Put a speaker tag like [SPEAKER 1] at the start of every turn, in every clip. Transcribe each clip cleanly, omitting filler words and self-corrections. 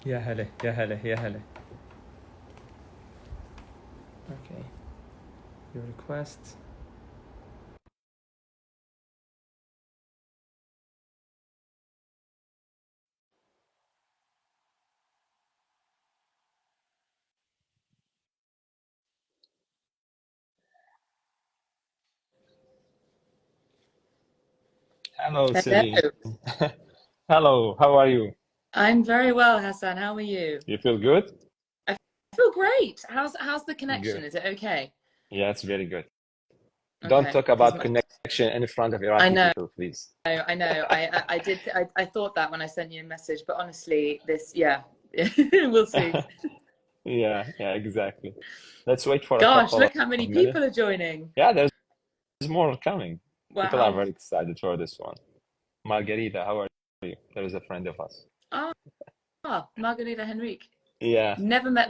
[SPEAKER 1] يا هلا يا هلا يا هلا. Okay, your request.
[SPEAKER 2] Hello,
[SPEAKER 3] Hello.
[SPEAKER 2] Celine. Hello, how are you?
[SPEAKER 3] I'm very well, Hassan. How are you?
[SPEAKER 2] You feel good?
[SPEAKER 3] I feel great. How's the connection?
[SPEAKER 2] Good.
[SPEAKER 3] Is it okay?
[SPEAKER 2] Yeah, it's very good. Don't
[SPEAKER 3] Okay,
[SPEAKER 2] talk
[SPEAKER 3] because
[SPEAKER 2] about connection in front of
[SPEAKER 3] I
[SPEAKER 2] Iraqi
[SPEAKER 3] know,
[SPEAKER 2] people, please.
[SPEAKER 3] I know. I did. I thought that when I sent you a message, but honestly, yeah, we'll see.
[SPEAKER 2] Yeah, exactly. Let's wait for a
[SPEAKER 3] Gosh,
[SPEAKER 2] couple
[SPEAKER 3] look how
[SPEAKER 2] of
[SPEAKER 3] many
[SPEAKER 2] minutes.
[SPEAKER 3] people are joining.
[SPEAKER 2] Yeah, there's more coming. People are
[SPEAKER 3] Wow.
[SPEAKER 2] very excited for this one. Margarita, how are you? There is a friend of us.
[SPEAKER 3] Margarita Henrique.
[SPEAKER 2] Yeah,
[SPEAKER 3] Never met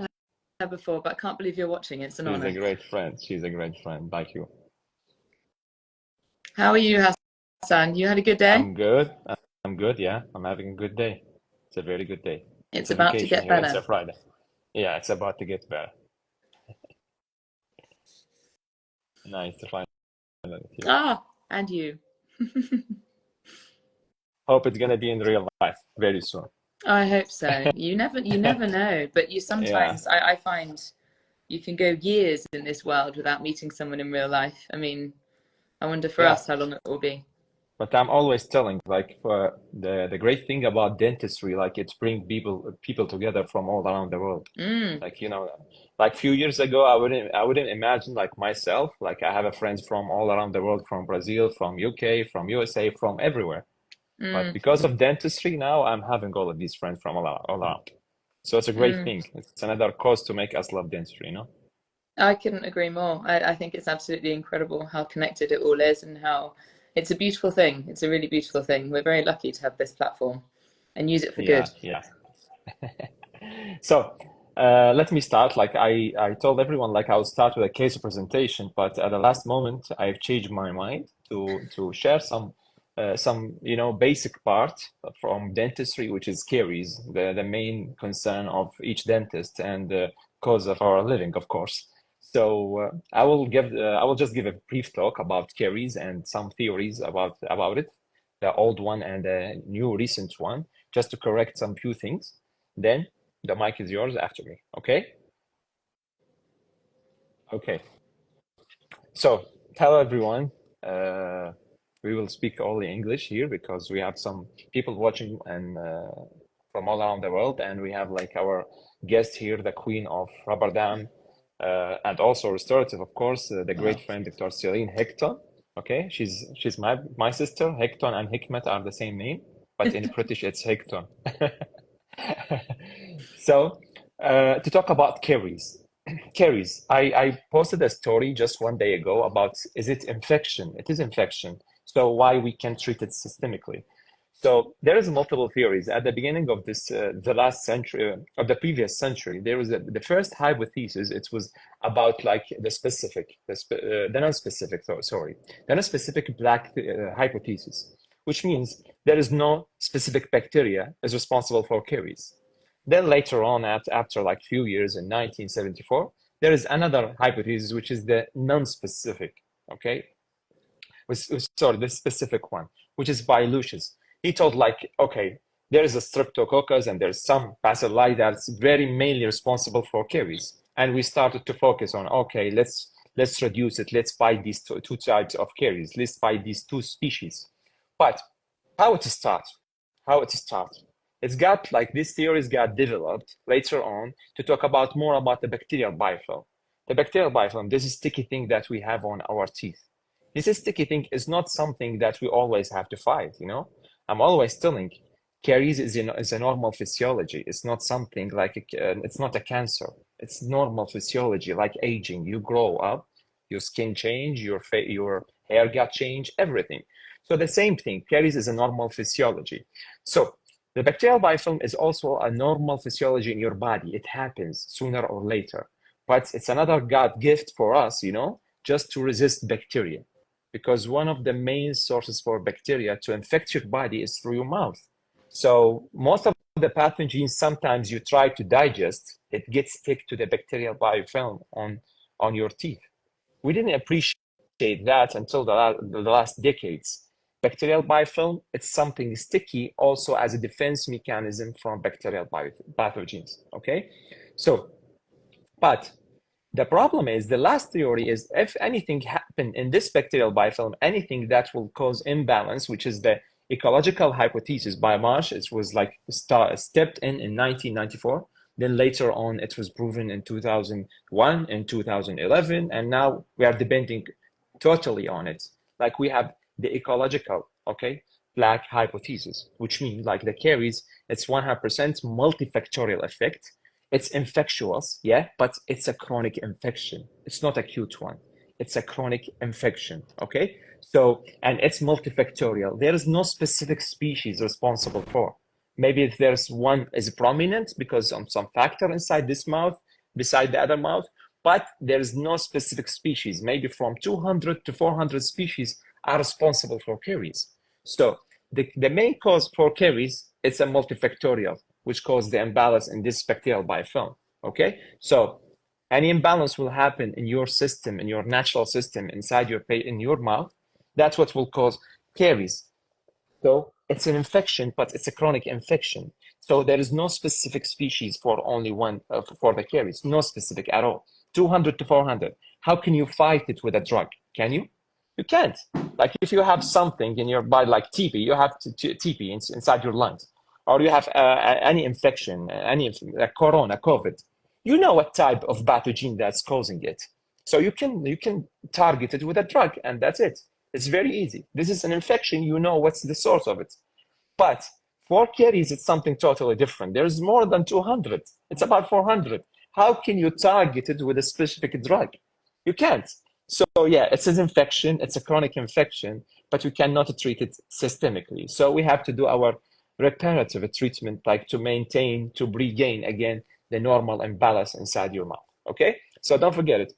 [SPEAKER 3] her before, but I can't believe you're watching. It's an
[SPEAKER 2] she's a
[SPEAKER 3] honor.
[SPEAKER 2] great friend. She's a great friend, like you.
[SPEAKER 3] How are you, Hassan? You had a good day?
[SPEAKER 2] I'm good. I'm good, yeah. I'm having a good day. It's a very good day. It's
[SPEAKER 3] It's
[SPEAKER 2] a
[SPEAKER 3] about to
[SPEAKER 2] vacation
[SPEAKER 3] get
[SPEAKER 2] here. It's a
[SPEAKER 3] better.
[SPEAKER 2] Friday. Yeah, it's about to get better. Nice to finally meet you.
[SPEAKER 3] And you.
[SPEAKER 2] Hope it's gonna be in real life very soon.
[SPEAKER 3] I hope so. You never know, but you
[SPEAKER 2] Yeah,
[SPEAKER 3] sometimes, I find you can go years in this world without meeting someone in real life. I mean, I wonder for
[SPEAKER 2] yeah.
[SPEAKER 3] us how long it will be.
[SPEAKER 2] But I'm always telling, like, for the great thing about dentistry, like, it's bring people together from all around the world.
[SPEAKER 3] Mm,
[SPEAKER 2] Like, like few years ago, I wouldn't imagine like myself, like I have a friends from all around the world, from Brazil, from UK, from USA, from everywhere. But
[SPEAKER 3] mm,
[SPEAKER 2] because of dentistry now, I'm having all of these friends from all around. So it's a great
[SPEAKER 3] mm.
[SPEAKER 2] thing. It's another cause to make us love dentistry.
[SPEAKER 3] I couldn't agree more. I think it's absolutely incredible how connected it all is and how it's a beautiful thing. It's a really beautiful thing. We're very lucky to have this platform and use it for
[SPEAKER 2] Yeah,
[SPEAKER 3] good.
[SPEAKER 2] yeah. So let me start. Like I told everyone, like I'll start with a case presentation, but at the last moment, I've changed my mind to share some basic part from dentistry, which is caries, the main concern of each dentist and the cause of our living, of course. So I will just give a brief talk about caries and some theories about it, the old one and the new recent one, just to correct some few things. Then the mic is yours after me. Okay? Okay. So hello everyone. Uh, we will speak only English here because we have some people watching and from all around the world, and we have like our guest here, the queen of rubber dam, and also restorative, of course, the great friend Dr. Celine Hecton. Okay, she's my sister. Hecton and Hikmet are the same name, but in British it's Hecton. So, to talk about caries. Caries. I posted a story just one day ago about is it infection? It is infection. So why we can treat it systemically? So there is multiple theories. At the beginning of the last century, of the previous century, there was the first hypothesis. It was about like the non-specific. Sorry, the non-specific black hypothesis, which means there is no specific bacteria is responsible for caries. Then later on, after like few years in 1974, there is another hypothesis, which is the non-specific, okay? Sorry, the specific one, which is by Lucius. He told like, okay, there is a streptococcus and there's some bacilli that's very mainly responsible for caries. And we started to focus on, okay, let's reduce it. Let's fight these two types of caries. Let's fight these two species. But how it starts? How it starts? It's got like these theories got developed later on to talk about more about the bacterial biofilm. The bacterial biofilm, this is sticky thing that we have on our teeth. This sticky thing is not something that we always have to fight. I'm always telling caries is a normal physiology. It's not something like it's not a cancer. It's normal physiology, like aging. You grow up, your skin change, your hair got changed, everything. So the same thing, caries is a normal physiology. So the bacterial biofilm is also a normal physiology in your body. It happens sooner or later, but it's another God gift for us, just to resist bacteria, because one of the main sources for bacteria to infect your body is through your mouth. So most of the pathogens sometimes you try to digest, it gets stick to the bacterial biofilm on your teeth. We didn't appreciate that until the last decades. Bacterial biofilm, it's something sticky also as a defense mechanism from bacterial pathogens, okay? So, but the problem is, the last theory is, if anything happened in this bacterial biofilm, anything that will cause imbalance, which is the ecological hypothesis by Marsh, it was like stepped in 1994. Then later on, it was proven in 2001 and 2011, and now we are depending totally on it. Like we have the ecological, okay, black hypothesis, which means like the caries, it's 100% multifactorial effect. It's infectious, yeah, but it's a chronic infection. It's not acute one. It's a chronic infection, okay? So, and it's multifactorial. There is no specific species responsible for. Maybe if there's one is prominent because of some factor inside this mouth, beside the other mouth, but there is no specific species. Maybe from 200 to 400 species are responsible for caries. So the main cause for caries, it's a multifactorial, which causes the imbalance in this bacterial biofilm, okay? So any imbalance will happen in your system, in your natural system, inside in your mouth. That's what will cause caries. So it's an infection, but it's a chronic infection. So there is no specific species for only one, for the caries, no specific at all. 200 to 400. How can you fight it with a drug? Can you? You can't. Like if you have something in your body, like TB, you have TB inside your lungs, or you have any infection, corona, COVID, you know what type of pathogen that's causing it. So you can target it with a drug, and that's it. It's very easy. This is an infection, you know what's the source of it. But for caries, it's something totally different. There's more than 200. It's about 400. How can you target it with a specific drug? You can't. So yeah, it's an infection, it's a chronic infection, but you cannot treat it systemically. So we have to do our reparative treatment, like to maintain, to regain again the normal imbalance inside your mouth, okay? So don't forget it.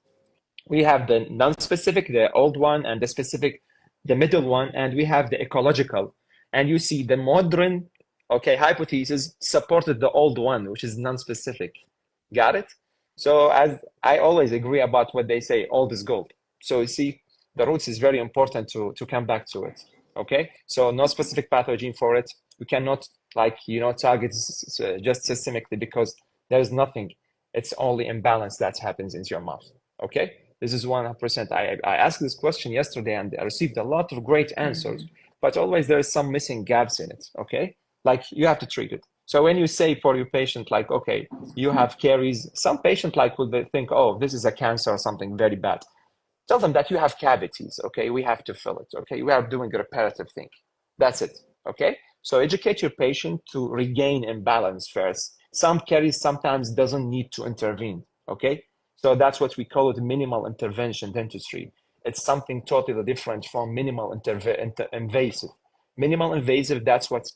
[SPEAKER 2] We have the non-specific, the old one, and the specific, the middle one, and we have the ecological. And you see the modern, okay, hypothesis supported the old one, which is non-specific. Got it? So as I always agree about what they say, old is gold. So you see, the roots is very important to come back to it, okay? So no specific pathogen for it. We cannot target just systemically because there's nothing. It's only imbalance that happens into your mouth, okay? This is 100%. I asked this question yesterday and I received a lot of great answers, but always there is some missing gaps in it, okay? Like you have to treat it. So when you say for your patient, like, okay, you have caries, some patient like will think, oh, this is a cancer or something very bad. Tell them that you have cavities, okay? We have to fill it, okay? We are doing a reparative thing. That's it, okay? So educate your patient to regain imbalance first. Some caries sometimes doesn't need to intervene, okay? So that's what we call it minimal intervention dentistry. It's something totally different from minimal invasive. Minimal invasive, that's what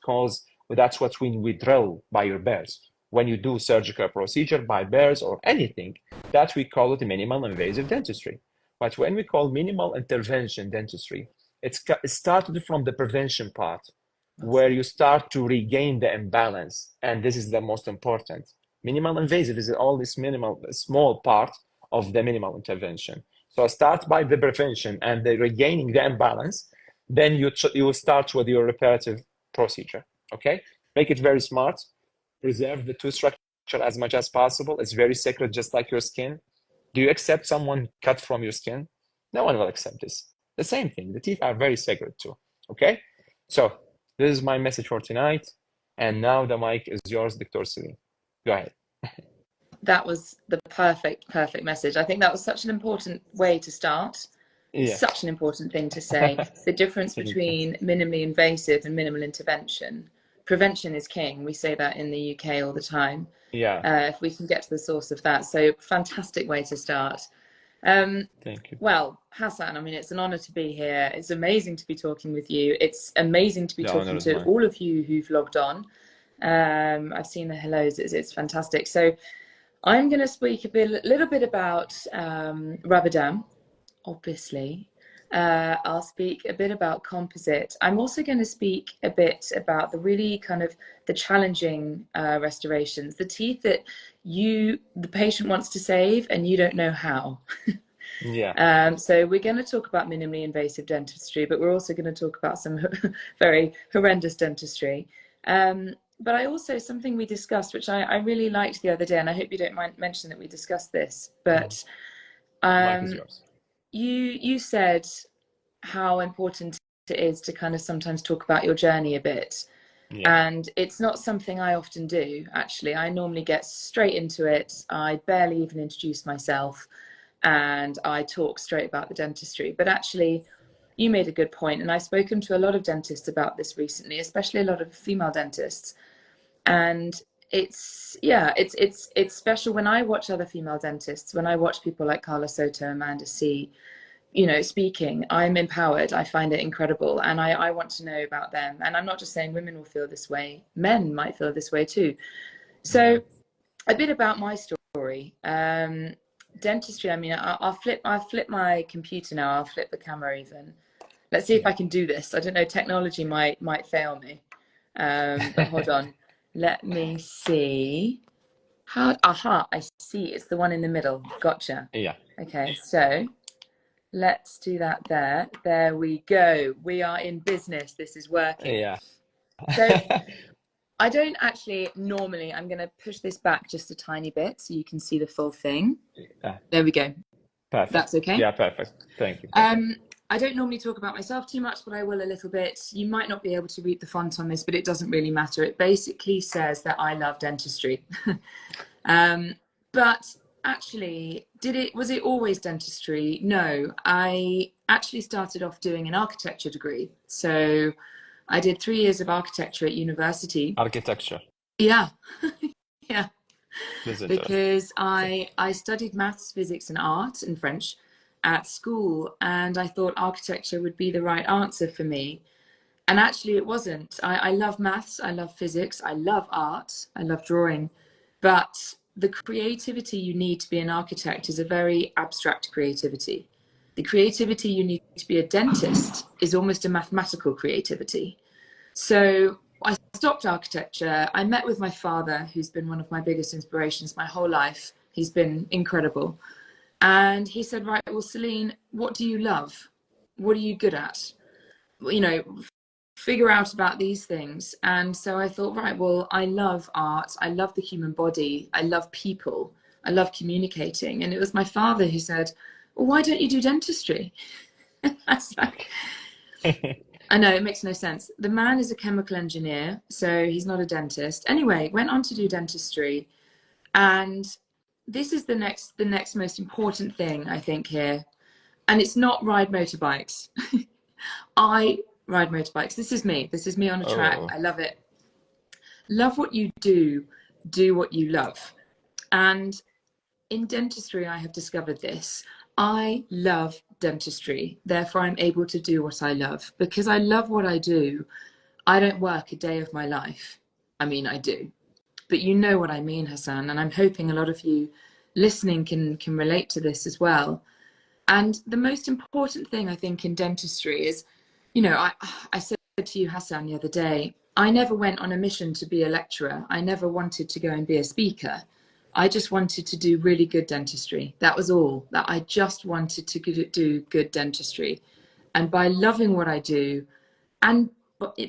[SPEAKER 2] we drill by your bears. When you do surgical procedure by bears or anything, that we call it minimal invasive dentistry. But when we call minimal intervention dentistry, it started from the prevention part, where you start to regain the imbalance. And this is the most important. Minimal invasive is all this small part of the minimal intervention. So start by the prevention and the regaining the imbalance. Then you will start with your reparative procedure, okay? Make it very smart. Preserve the tooth structure as much as possible. It's very sacred, just like your skin. Do you accept someone cut from your skin? No one will accept this. The same thing. The teeth are very sacred too, okay? So this is my message for tonight. And now the mic is yours, Dr.ZRZ. Go ahead.
[SPEAKER 3] That was the perfect message. I think that was such an important way to start.
[SPEAKER 2] Yeah.
[SPEAKER 3] Such an important thing to say. The difference between minimally invasive and minimal intervention. Prevention is king. We say that in the UK all the time.
[SPEAKER 2] Yeah.
[SPEAKER 3] If we can get to the source of that. So fantastic way to start.
[SPEAKER 2] Thank you.
[SPEAKER 3] Well, Hassan, I mean, it's an honor to be here. It's amazing to be talking with you. It's amazing to be talking to all of you who've logged on. I've seen the hellos. It's fantastic. So I'm going to speak a little bit about Ramadan, obviously. I'll speak a bit about composite. I'm also going to speak a bit about the really kind of the challenging restorations, the teeth that the patient wants to save and you don't know how.
[SPEAKER 2] Yeah.
[SPEAKER 3] So we're going to talk about minimally invasive dentistry, but we're also going to talk about some very horrendous dentistry. But I also, something we discussed, which I really liked the other day, and I hope you don't mind mention that we discussed this, but
[SPEAKER 2] Mic is yours.
[SPEAKER 3] You said how important it is to kind of sometimes talk about your journey a bit. Yeah. And it's not something I often do, actually. I normally get straight into it. I barely even introduce myself and I talk straight about the dentistry. But actually, you made a good point, and I've spoken to a lot of dentists about this recently, especially a lot of female dentists. And it's special when I watch other female dentists, when I watch people like Carla Soto, Amanda C, speaking, I'm empowered. I find it incredible. And I want to know about them. And I'm not just saying women will feel this way, men might feel this way too. So a bit about my story. Dentistry, I mean, I'll flip my computer now. I'll flip the camera even. Let's see if I can do this. I don't know, technology might fail me. But hold on. Let me see. Aha, I see. It's the one in the middle. Gotcha.
[SPEAKER 2] Yeah.
[SPEAKER 3] Okay, so let's do that there. There we go. We are in business. This is working.
[SPEAKER 2] Yeah.
[SPEAKER 3] So I don't actually normally, I'm going to push this back just a tiny bit so you can see the full thing.
[SPEAKER 2] Yeah.
[SPEAKER 3] There we go.
[SPEAKER 2] Perfect.
[SPEAKER 3] That's okay?
[SPEAKER 2] Yeah, perfect. Thank you.
[SPEAKER 3] I don't normally talk about myself too much, but I will a little bit. You might not be able to read the font on this, but it doesn't really matter. It basically says that I love dentistry. But actually, was it always dentistry? No, I actually started off doing an architecture degree. So I did 3 years of architecture at university.
[SPEAKER 2] Architecture.
[SPEAKER 3] Yeah. Yeah. Because I studied maths, physics and art and French at school, and I thought architecture would be the right answer for me. And actually it wasn't. I love maths, I love physics, I love art, I love drawing, but the creativity you need to be an architect is a very abstract creativity. The creativity you need to be a dentist is almost a mathematical creativity. So I stopped architecture. I met with my father, who's been one of my biggest inspirations my whole life. He's been incredible. And he said, right, well, Celine, what do you love? What are you good at? Figure out about these things. And so I thought, right, well, I love art. I love the human body. I love people. I love communicating. And it was my father who said, well, why don't you do dentistry? I was like, I know, it makes no sense. The man is a chemical engineer, so he's not a dentist. Anyway, went on to do dentistry. And this is the next most important thing, I think, here. And it's not ride motorbikes. I ride motorbikes. This is me on a track. I love it. Love what you do what you love. And in dentistry, I have discovered this. I love dentistry. Therefore, I'm able to do what I love. Because I love what I do, I don't work a day of my life. I mean, I do. But you know what I mean, Hassan. And I'm hoping a lot of you listening can relate to this as well. And the most important thing, I think, in dentistry is, I said to you, Hassan, the other day, I never went on a mission to be a lecturer. I never wanted to go and be a speaker. I just wanted to do really good dentistry. That was all. That I just wanted to do good dentistry. And by loving what I do and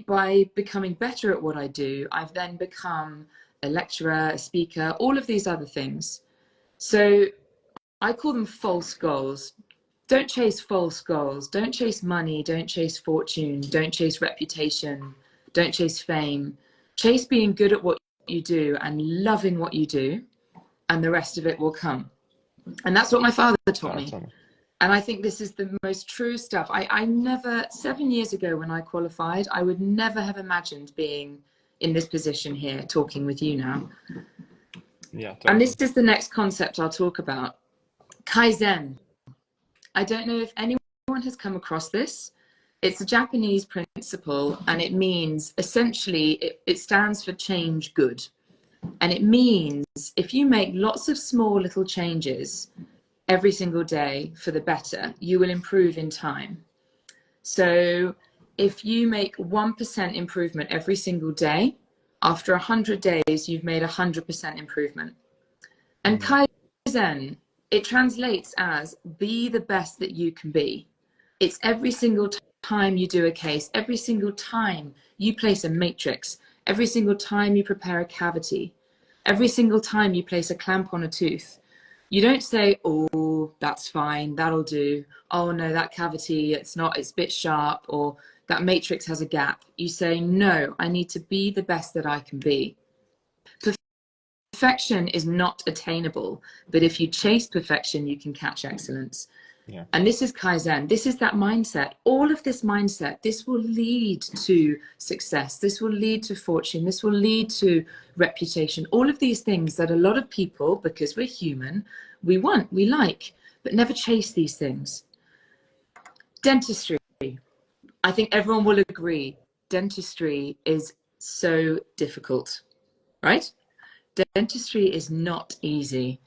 [SPEAKER 3] by becoming better at what I do, I've then become a lecturer, a speaker, all of these other things. So I call them false goals. Don't chase false goals. Don't chase money. Don't chase fortune. Don't chase reputation. Don't chase fame. Chase being good at what you do and loving what you do, and the rest of it will come. And that's what my father taught me. And I think this is the most true stuff. I never, 7 years ago when I qualified, I would never have imagined being in this position here talking with you now. Yeah. Totally. And this is the next concept I'll talk about. Kaizen. I don't know if anyone has come across this. It's a Japanese principle, and it means, essentially, it stands for change good. And it means if you make lots of small little changes every single day for the better, you will improve in time. So if you make 1% improvement every single day, after 100 days, you've made 100% improvement. And Kaizen, it translates as be the best that you can be. It's every single time you do a case, every single time you place a matrix, every single time you prepare a cavity, every single time you place a clamp on a tooth. You don't say, oh, that's fine, that'll do. Oh no, that cavity, it's a bit sharp, or that matrix has a gap. You say, no, I need to be the best that I can be. Perfection is not attainable, but if you chase perfection, you can catch excellence.
[SPEAKER 2] Yeah.
[SPEAKER 3] And this is Kaizen. This is that mindset. All of this mindset, this will lead to success. This will lead to fortune. This will lead to reputation. All of these things that a lot of people, because we're human, we want, we like, but never chase these things. Dentistry. I think everyone will agree. Dentistry is so difficult, right? Dentistry is not easy.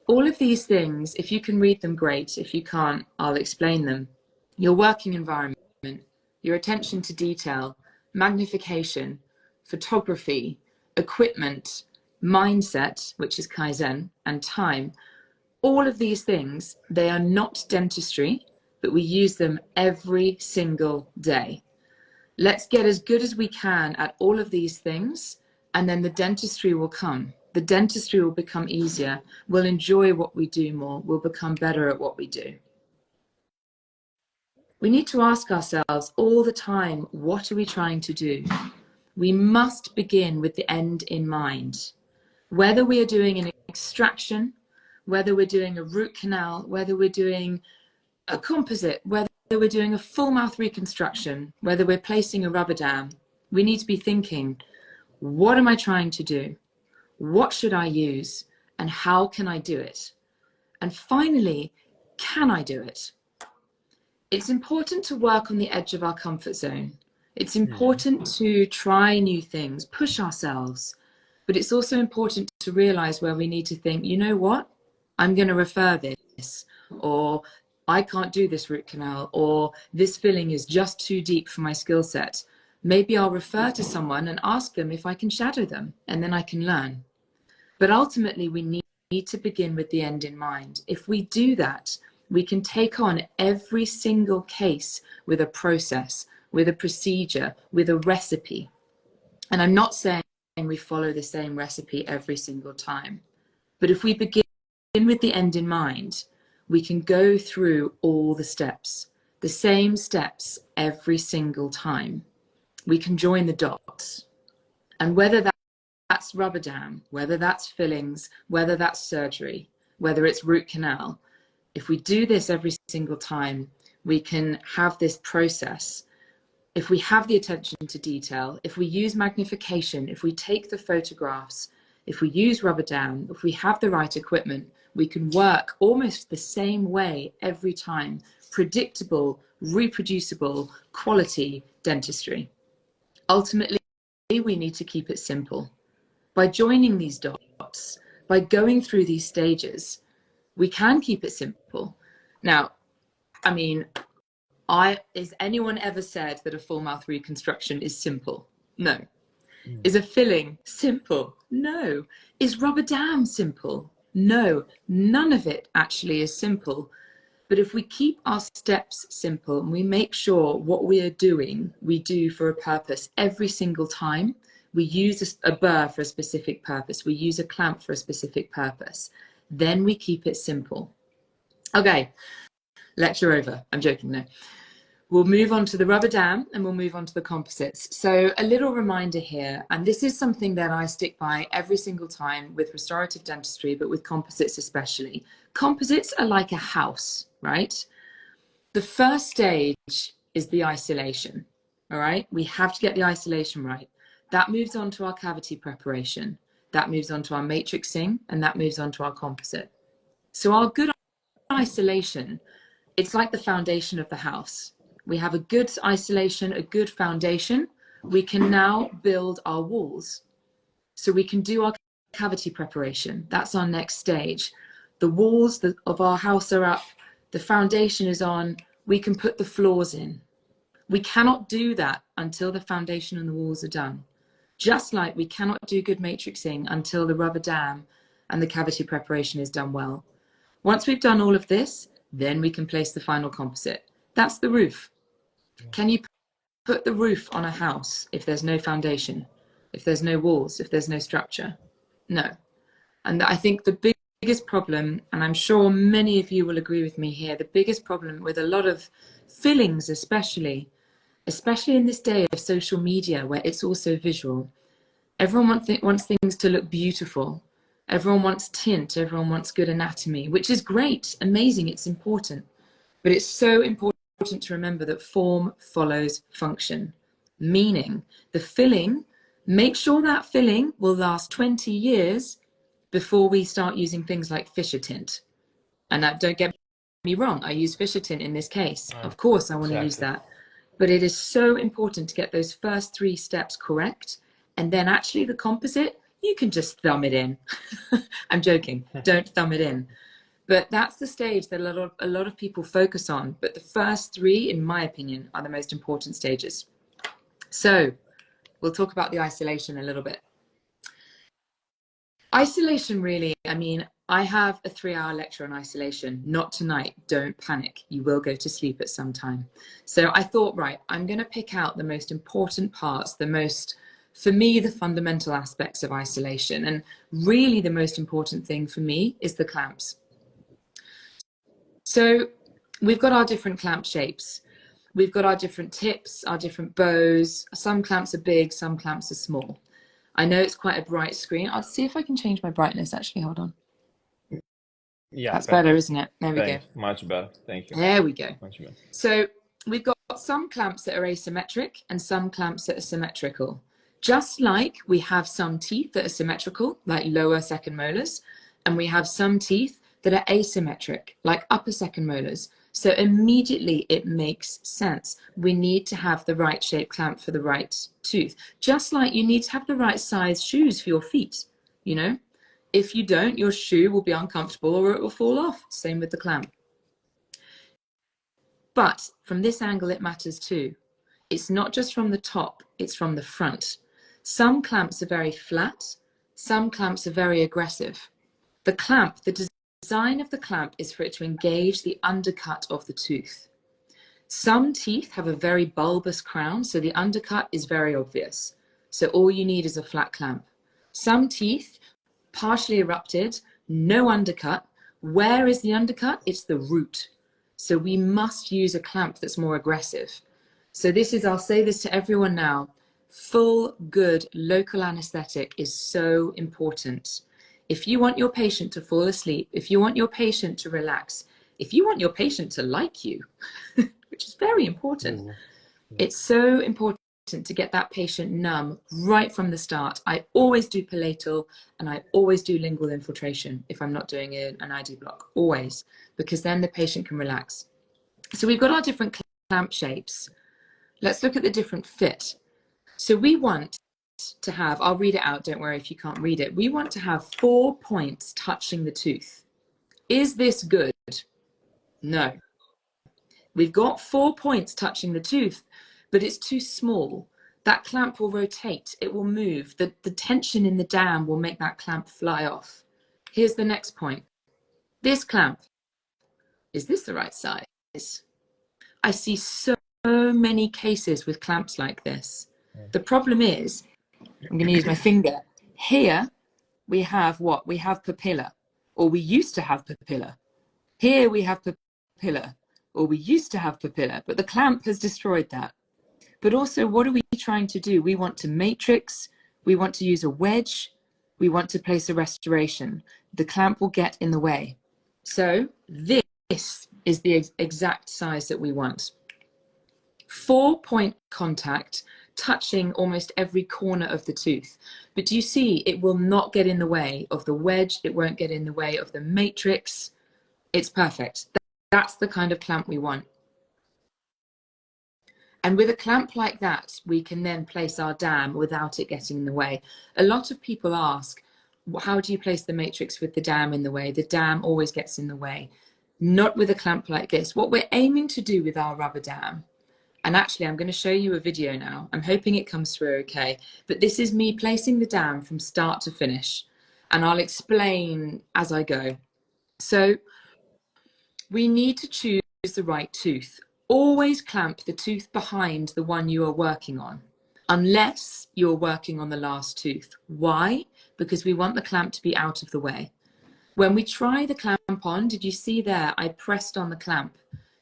[SPEAKER 3] All of these things, if you can read them, great. If you can't, I'll explain them. Your working environment, your attention to detail, magnification, photography, equipment, mindset, which is Kaizen, and time. All of these things, they are not dentistry, but we use them every single day. Let's get as good as we can at all of these things, and then the dentistry will come. The dentistry will become easier. We'll enjoy what we do more. We'll become better at what we do. We need to ask ourselves all the time, what are we trying to do? We must begin with the end in mind. Whether we are doing an extraction, whether we're doing a root canal, whether we're doing a composite, whether we're doing a full mouth reconstruction, whether we're placing a rubber dam, we need to be thinking, what am I trying to do? What should I use? And how can I do it? And finally, can I do it? It's important to work on the edge of our comfort zone. It's important to try new things, push ourselves. But it's also important to realize where we need to think, you know what? I'm going to refer this, or I can't do this root canal, or this filling is just too deep for my skill set. Maybe I'll refer to someone and ask them if I can shadow them, and then I can learn. But ultimately, we need to begin with the end in mind. If we do that, we can take on every single case with a process, with a procedure, with a recipe. And I'm not saying we follow the same recipe every single time. But if we begin with the end in mind, we can go through all the steps, the same steps every single time. We can join the dots. And whether that's rubber dam, whether that's fillings, whether that's surgery, whether it's root canal, if we do this every single time, we can have this process. If we have the attention to detail, if we use magnification, if we take the photographs, if we use rubber dam, if we have the right equipment, we can work almost the same way every time. Predictable, reproducible, quality dentistry. Ultimately, we need to keep it simple. By joining these dots, by going through these stages, we can keep it simple. Now, I mean, is anyone ever said that a full mouth reconstruction is simple? No. Is a filling simple? No. Is rubber dam simple? No. None of it actually is simple. But if we keep our steps simple and we make sure what we are doing, we do for a purpose every single time, we use a burr for a specific purpose, we use a clamp for a specific purpose, then we keep it simple. Okay, lecture over. I'm joking now. We'll move on to the rubber dam and we'll move on to the composites. So a little reminder here, and this is something that I stick by every single time with restorative dentistry, but with composites especially. Composites are like a house, right? The first stage is the isolation, all right? We have to get the isolation right. That moves on to our cavity preparation. That moves on to our matrixing, and that moves on to our composite. So our good isolation, it's like the foundation of the house. We have a good isolation, a good foundation. We can now build our walls. So we can do our cavity preparation. That's our next stage. The walls of our house are up. The foundation is on. We can put the floors in. We cannot do that until the foundation and the walls are done. Just like we cannot do good matrixing until the rubber dam and the cavity preparation is done well. Once we've done all of this, then we can place the final composite. That's the roof. Can you put the roof on a house if there's no foundation, if there's no walls, if there's no structure? No. And I think the biggest problem, and I'm sure many of you will agree with me here, the biggest problem with a lot of fillings, especially in this day of social media where it's also visual, everyone wants things to look beautiful. Everyone wants tint, everyone wants good anatomy, which is great, amazing, it's important. But it's so important to remember that form follows function, meaning the filling, make sure that filling will last 20 years before we start using things like Fisher tint. And don't get me wrong, I use Fisher tint in this case. Of course I want to use that. But it is so important to get those first 3 steps correct. And then actually the composite, you can just thumb it in. I'm joking, don't thumb it in. But that's the stage that a lot of people focus on. But the first 3, in my opinion, are the most important stages. So we'll talk about the isolation a little bit. Isolation, really, I mean, I have a 3-hour lecture on isolation. Not tonight, don't panic. You will go to sleep at some time. So I thought, right, I'm going to pick out the most important parts, for me, the fundamental aspects of isolation. And really the most important thing for me is the clamps. So we've got our different clamp shapes. We've got our different tips, our different bows. Some clamps are big, some clamps are small. I know it's quite a bright screen. I'll see if I can change my brightness, actually, hold on.
[SPEAKER 2] Yeah,
[SPEAKER 3] that's better, isn't it? There we go.
[SPEAKER 2] Much better, thank you.
[SPEAKER 3] There we go.
[SPEAKER 2] Much better.
[SPEAKER 3] So we've got some clamps that are asymmetric and some clamps that are symmetrical. Just like we have some teeth that are symmetrical, like lower second molars, and we have some teeth that are asymmetric, like upper second molars. So immediately it makes sense. We need to have the right shape clamp for the right tooth. Just like you need to have the right size shoes for your feet, you know? If you don't, your shoe will be uncomfortable or it will fall off. Same with the clamp. But from this angle, it matters too. It's not just from the top, it's from the front. Some clamps are very flat, some clamps are very aggressive. The design of the clamp is for it to engage the undercut of the tooth. Some teeth have a very bulbous crown, so the undercut is very obvious. So all you need is a flat clamp. Some teeth, partially erupted, no undercut. Where is the undercut? It's the root. So we must use a clamp that's more aggressive. So this is, I'll say this to everyone now, full good local anesthetic is so important. If you want your patient to fall asleep, if you want your patient to relax, if you want your patient to like you, which is very important, it's so important to get that patient numb right from the start. I always do palatal and I always do lingual infiltration if I'm not doing an ID block, always, because then the patient can relax. So we've got our different clamp shapes. Let's look at the different fit. So we want to have, I'll read it out, don't worry if you can't read it. We want to have 4 points touching the tooth. Is this good? No. We've got 4 points touching the tooth, but it's too small. That clamp will rotate, it will move. The tension in the dam will make that clamp fly off. Here's the next point. This clamp, is this the right size? I see so many cases with clamps like this. The problem is, I'm going to use my finger. Here we have what? We have papilla, or we used to have papilla. Here we have papilla, or we used to have papilla, but the clamp has destroyed that. But also, what are we trying to do? We want to matrix, we want to use a wedge, we want to place a restoration. The clamp will get in the way. So this is the exact size that we want. 4 point contact touching almost every corner of the tooth. But do you see, it will not get in the way of the wedge, it won't get in the way of the matrix. It's perfect. That's the kind of clamp we want. And with a clamp like that, we can then place our dam without it getting in the way. A lot of people ask, how do you place the matrix with the dam in the way? The dam always gets in the way. Not with a clamp like this. What we're aiming to do with our rubber dam, And actually, I'm going to show you a video now. I'm hoping it comes through okay. But this is me placing the dam from start to finish. And I'll explain as I go. So we need to choose the right tooth. Always clamp the tooth behind the one you are working on, unless you're working on the last tooth. Why? Because we want the clamp to be out of the way. When we try the clamp on, did you see there? I pressed on the clamp.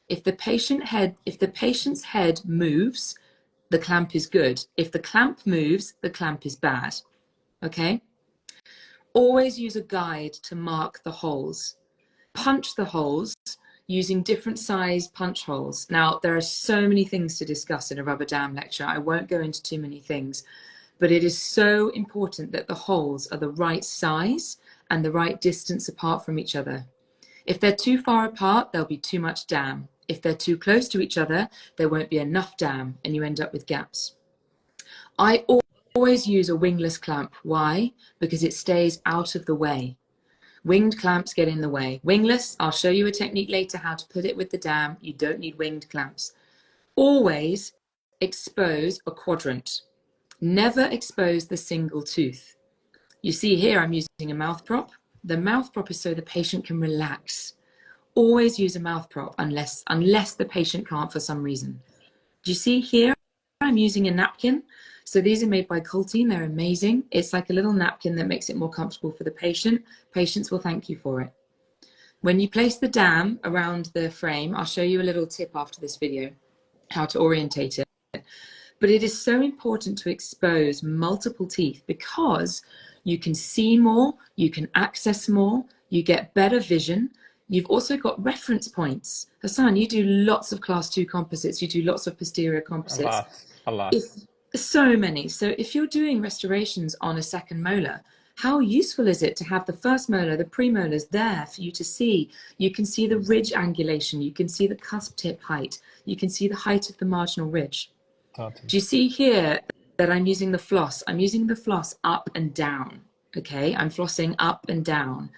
[SPEAKER 3] If the patient's head moves, the clamp is good. If the clamp moves, the clamp is bad. Okay? Always use a guide to mark the holes. Punch the holes using different size punch holes. Now, there are so many things to discuss in a rubber dam lecture. I won't go into too many things, but it is so important that the holes are the right size and the right distance apart from each other. If they're too far apart, there'll be too much dam. If they're too close to each other, there won't be enough dam and you end up with gaps. I always use a wingless clamp. Why? Because it stays out of the way. Winged clamps get in the way. Wingless, I'll show you a technique later how to put it with the dam. You don't need winged clamps. Always expose a quadrant. Never expose the single tooth. You see here I'm using a mouth prop. The mouth prop is so the patient can relax. Always use a mouth prop unless the patient can't for some reason. Do you see here I'm using a napkin? So these are made by Coltine. They're amazing. It's like a little napkin that makes it more comfortable for the patient. Patients will thank you for it. When you place the dam around the frame, I'll show you a little tip after this video, how to orientate it. But it is so important to expose multiple teeth because you can see more, you can access more, you get better vision. You've also got reference points. Hassan, you do lots of class 2 composites, you do lots of posterior composites.
[SPEAKER 2] A lot.
[SPEAKER 3] So many. So if you're doing restorations on a second molar, how useful is it to have the first molar, the premolars there for you to see? You can see the ridge angulation, you can see the cusp tip height, you can see the height of the marginal ridge.
[SPEAKER 2] Totally.
[SPEAKER 3] Do you see here that I'm using the floss? I'm using the floss up and down, okay? I'm flossing up and down.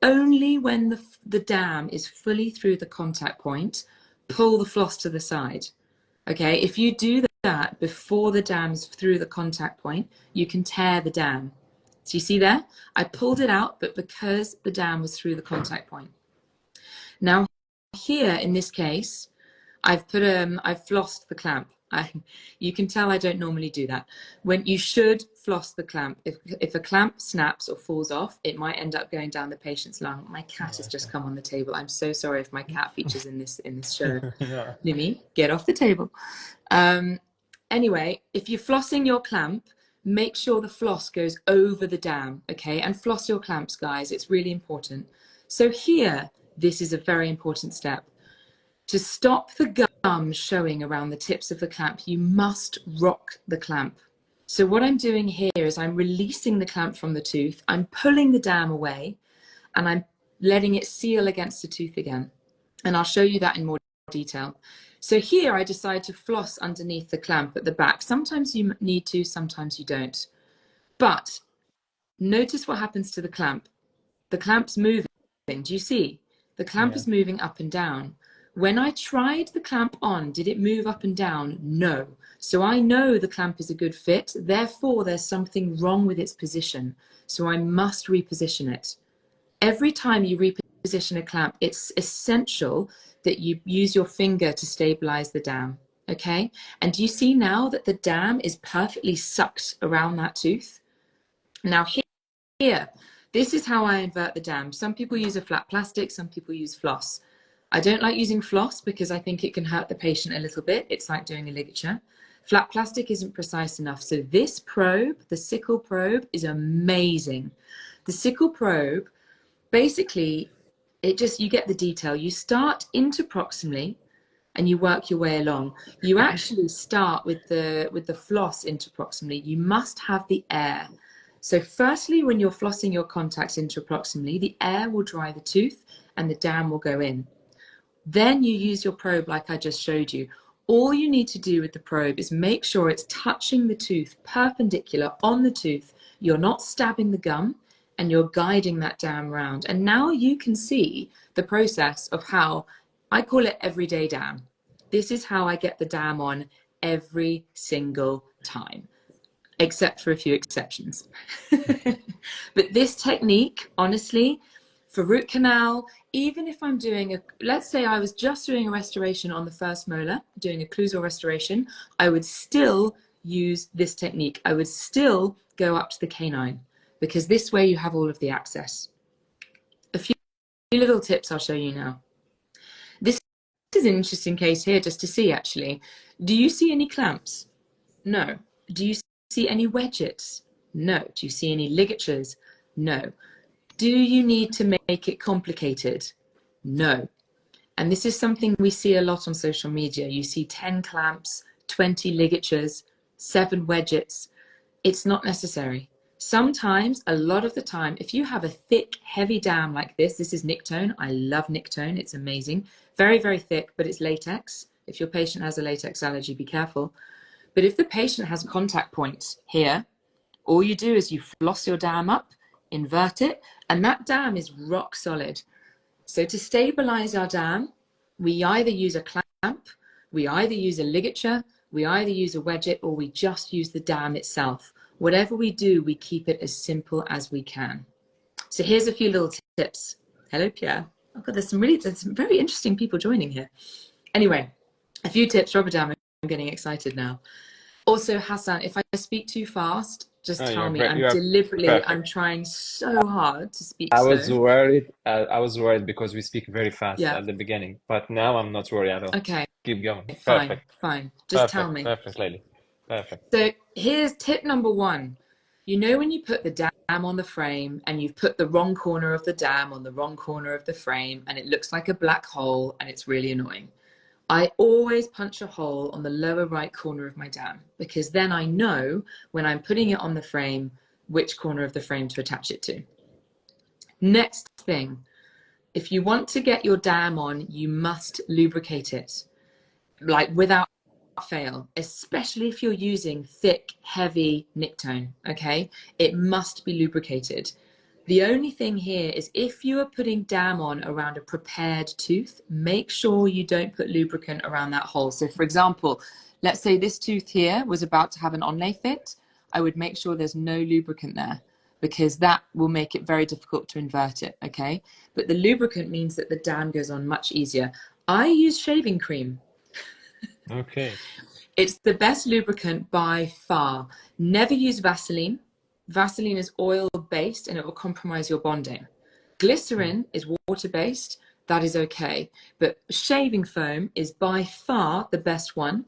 [SPEAKER 3] Only when the dam is fully through the contact point, pull the floss to the side, okay? If you do that before the dam's through the contact point, you can tear the dam. So you see there? I pulled it out, but because the dam was through the contact point. Now here, in this case, I've flossed the clamp. You can tell I don't normally do that. When you should floss the clamp. If a clamp snaps or falls off, it might end up going down the patient's lung. My cat has just come on the table. I'm so sorry if my cat features in this show.
[SPEAKER 2] Yeah.
[SPEAKER 3] Nimi, get off the table. Anyway, if you're flossing your clamp, make sure the floss goes over the dam, okay? And floss your clamps, guys. It's really important. So here, this is a very important step. To stop the gum showing around the tips of the clamp, you must rock the clamp. So what I'm doing here is I'm releasing the clamp from the tooth, I'm pulling the dam away, and I'm letting it seal against the tooth again. And I'll show you that in more detail. So here I decide to floss underneath the clamp at the back. Sometimes you need to, sometimes you don't. But notice what happens to the clamp. The clamp's moving. Do you see? The clamp is moving up and down. When I tried the clamp on, did it move up and down? No. So I know the clamp is a good fit. Therefore, there's something wrong with its position. So I must reposition it. Every time you reposition a clamp, it's essential that you use your finger to stabilize the dam. Okay? And do you see now that the dam is perfectly sucked around that tooth? Now here, this is how I invert the dam. Some people use a flat plastic, some people use floss. I don't like using floss because I think it can hurt the patient a little bit. It's like doing a ligature. Flat plastic isn't precise enough. So this probe, the sickle probe, is amazing. The sickle probe, basically, you get the detail. You start interproximally and you work your way along. You actually start with the floss interproximally. You must have the air. So firstly, when you're flossing your contacts interproximally, the air will dry the tooth and the dam will go in. Then you use your probe like I just showed you. All you need to do with the probe is make sure it's touching the tooth perpendicular on the tooth. You're not stabbing the gum and you're guiding that dam round. And now you can see the process of how I call it everyday dam. this is how I get the dam on every single time, except for a few exceptions. But this technique, honestly, for root canal, even if I'm doing let's say I was just doing a restoration on the first molar, doing a occlusal restoration, I would still use this technique. I would still go up to the canine, because this way you have all of the access. A few little tips I'll show you now. This is an interesting case here just to see, actually. Do you see any clamps? No. Do you see any wedges? No. Do you see any ligatures? No. Do you need to make it complicated? No. And this is something we see a lot on social media. You see 10 clamps, 20 ligatures, 7 wedges. It's not necessary. Sometimes, a lot of the time, if you have a thick, heavy dam like this is Nictone. I love Nictone. It's amazing. Very, very thick, but it's latex. If your patient has a latex allergy, be careful. But if the patient has contact points here, all you do is you floss your dam up, invert it, and that dam is rock solid. So to stabilize our dam, we either use a clamp, we either use a ligature, we either use a wedget, or we just use the dam itself. Whatever we do, we keep it as simple as we can. So here's a few little tips. Hello, Pierre. Oh God, there's some very interesting people joining here. Anyway, a few tips, rubber dam. I'm getting excited now. Also, Hassan, if I speak too fast, just tell me. I'm trying so hard to speak slow.
[SPEAKER 2] I was worried because we speak very fast at the beginning, but now I'm not worried at all.
[SPEAKER 3] Okay.
[SPEAKER 2] Keep going.
[SPEAKER 3] Fine. Just tell me.
[SPEAKER 2] Perfect, lady. Perfect.
[SPEAKER 3] So here's tip number 1. You know when you put the dam on the frame and you've put the wrong corner of the dam on the wrong corner of the frame and it looks like a black hole and it's really annoying. I always punch a hole on the lower right corner of my dam, because then I know when I'm putting it on the frame which corner of the frame to attach it to. Next thing, if you want to get your dam on, you must lubricate it, like without fail, especially if you're using thick, heavy Nictone, okay? It must be lubricated. The only thing here is if you are putting dam on around a prepared tooth, make sure you don't put lubricant around that hole. So for example, let's say this tooth here was about to have an onlay fit. I would make sure there's no lubricant there, because that will make it very difficult to invert it, okay? But the lubricant means that the dam goes on much easier. I use shaving cream.
[SPEAKER 2] Okay.
[SPEAKER 3] It's the best lubricant by far. Never use Vaseline. Vaseline is oil-based and it will compromise your bonding. Glycerin is water-based. That is okay. But shaving foam is by far the best one.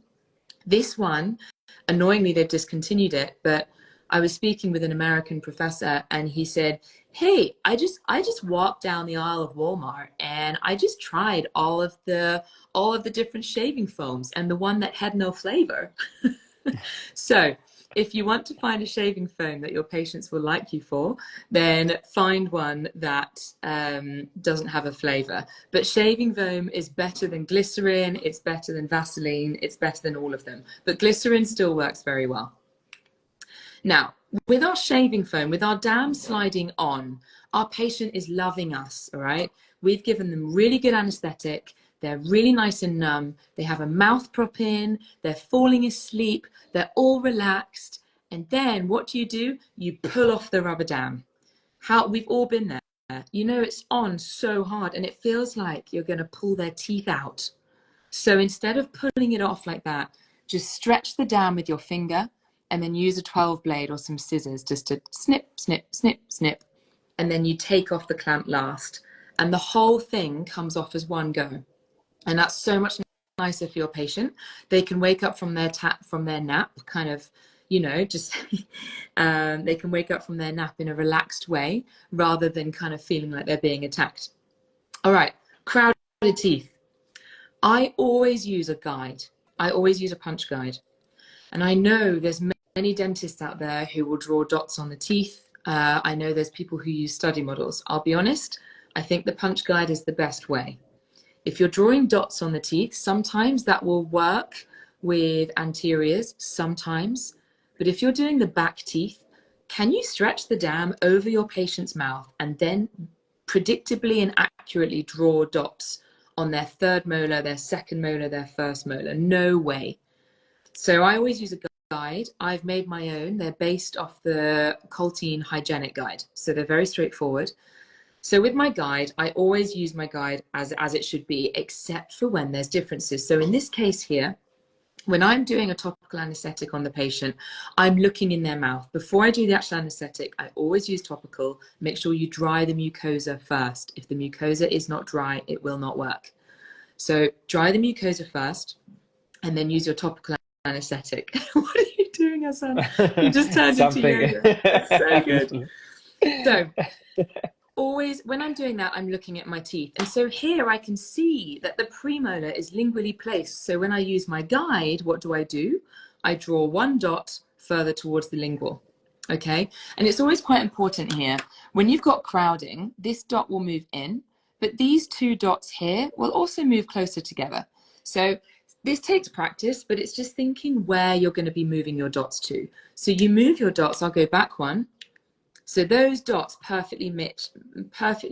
[SPEAKER 3] This one, annoyingly, they've discontinued it, but I was speaking with an American professor and he said, hey, I just walked down the aisle of Walmart and I just tried all of the different shaving foams and the one that had no flavor. So if you want to find a shaving foam that your patients will like you for, then find one that doesn't have a flavor. But shaving foam is better than glycerin, it's better than Vaseline, it's better than all of them. But glycerin still works very well. Now, with our shaving foam, with our dam sliding on, our patient is loving us, all right? We've given them really good anesthetic. They're really nice and numb. They have a mouth prop in. They're falling asleep. They're all relaxed. And then what do? You pull off the rubber dam. We've all been there. You know, it's on so hard and it feels like you're going to pull their teeth out. So instead of pulling it off like that, just stretch the dam with your finger and then use a 12 blade or some scissors just to snip, snip, snip, snip. And then you take off the clamp last. And the whole thing comes off as one go. And that's so much nicer for your patient. They can wake up from their nap, kind of, you know, just they can wake up from their nap in a relaxed way rather than kind of feeling like they're being attacked. All right, crowded teeth. I always use a guide. I always use a punch guide. And I know there's many dentists out there who will draw dots on the teeth. I know there's people who use study models. I'll be honest, I think the punch guide is the best way. If you're drawing dots on the teeth, sometimes that will work with anteriors, sometimes. But if you're doing the back teeth, can you stretch the dam over your patient's mouth and then predictably and accurately draw dots on their third molar, their second molar, their first molar. No way. So I always use a guide. I've made my own. They're based off the Coltine Hygienic Guide. So they're very straightforward. So with my guide, I always use my guide as it should be, except for when there's differences. So in this case here, when I'm doing a topical anesthetic on the patient, I'm looking in their mouth. Before I do the actual anesthetic, I always use topical. Make sure you dry the mucosa first. If the mucosa is not dry, it will not work. So dry the mucosa first, and then use your topical anesthetic. What are you doing, Hassan? You just turned into yoga. It's so good. So always, when I'm doing that, I'm looking at my teeth. And so here I can see that the premolar is lingually placed. So when I use my guide, what do? I draw one dot further towards the lingual. Okay. And it's always quite important here. When you've got crowding, this dot will move in, but these two dots here will also move closer together. So this takes practice, but it's just thinking where you're going to be moving your dots to. So you move your dots. I'll go back one. So those dots perfectly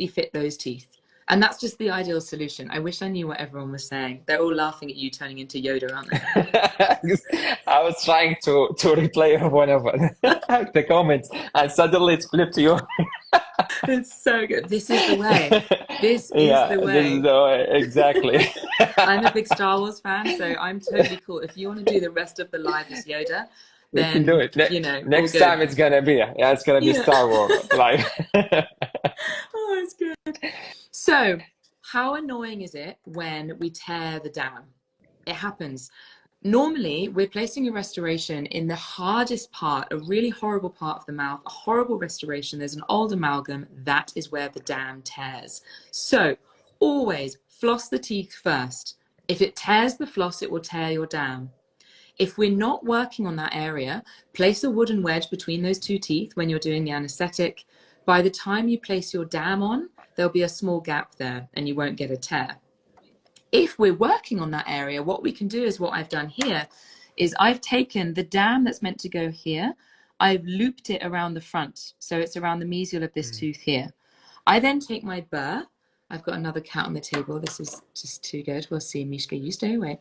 [SPEAKER 3] fit those teeth. And that's just the ideal solution. I wish I knew what everyone was saying. They're all laughing at you turning into Yoda, aren't they?
[SPEAKER 2] I was trying to replay one of the comments, and suddenly it's flipped to you.
[SPEAKER 3] It's so good. This is the way. This is the way.
[SPEAKER 2] This is the way. Exactly.
[SPEAKER 3] I'm a big Star Wars fan, so I'm totally cool. If you want to do the rest of the live as Yoda,
[SPEAKER 2] we
[SPEAKER 3] then,
[SPEAKER 2] can do it. Next time it's gonna be Star Wars live.
[SPEAKER 3] Oh, it's good. So, how annoying is it when we tear the dam? It happens. Normally, we're placing a restoration in the hardest part, a really horrible part of the mouth, a horrible restoration. There's an old amalgam. That is where the dam tears. So, always floss the teeth first. If it tears the floss, it will tear your dam. If we're not working on that area, place a wooden wedge between those two teeth when you're doing the anesthetic. By the time you place your dam on, there'll be a small gap there and you won't get a tear. If we're working on that area, what we can do is what I've done here is I've taken the dam that's meant to go here. I've looped it around the front. So it's around the mesial of this tooth here. I then take my burr. I've got another cat on the table. This is just too good. We'll see, Mishka, you stay away.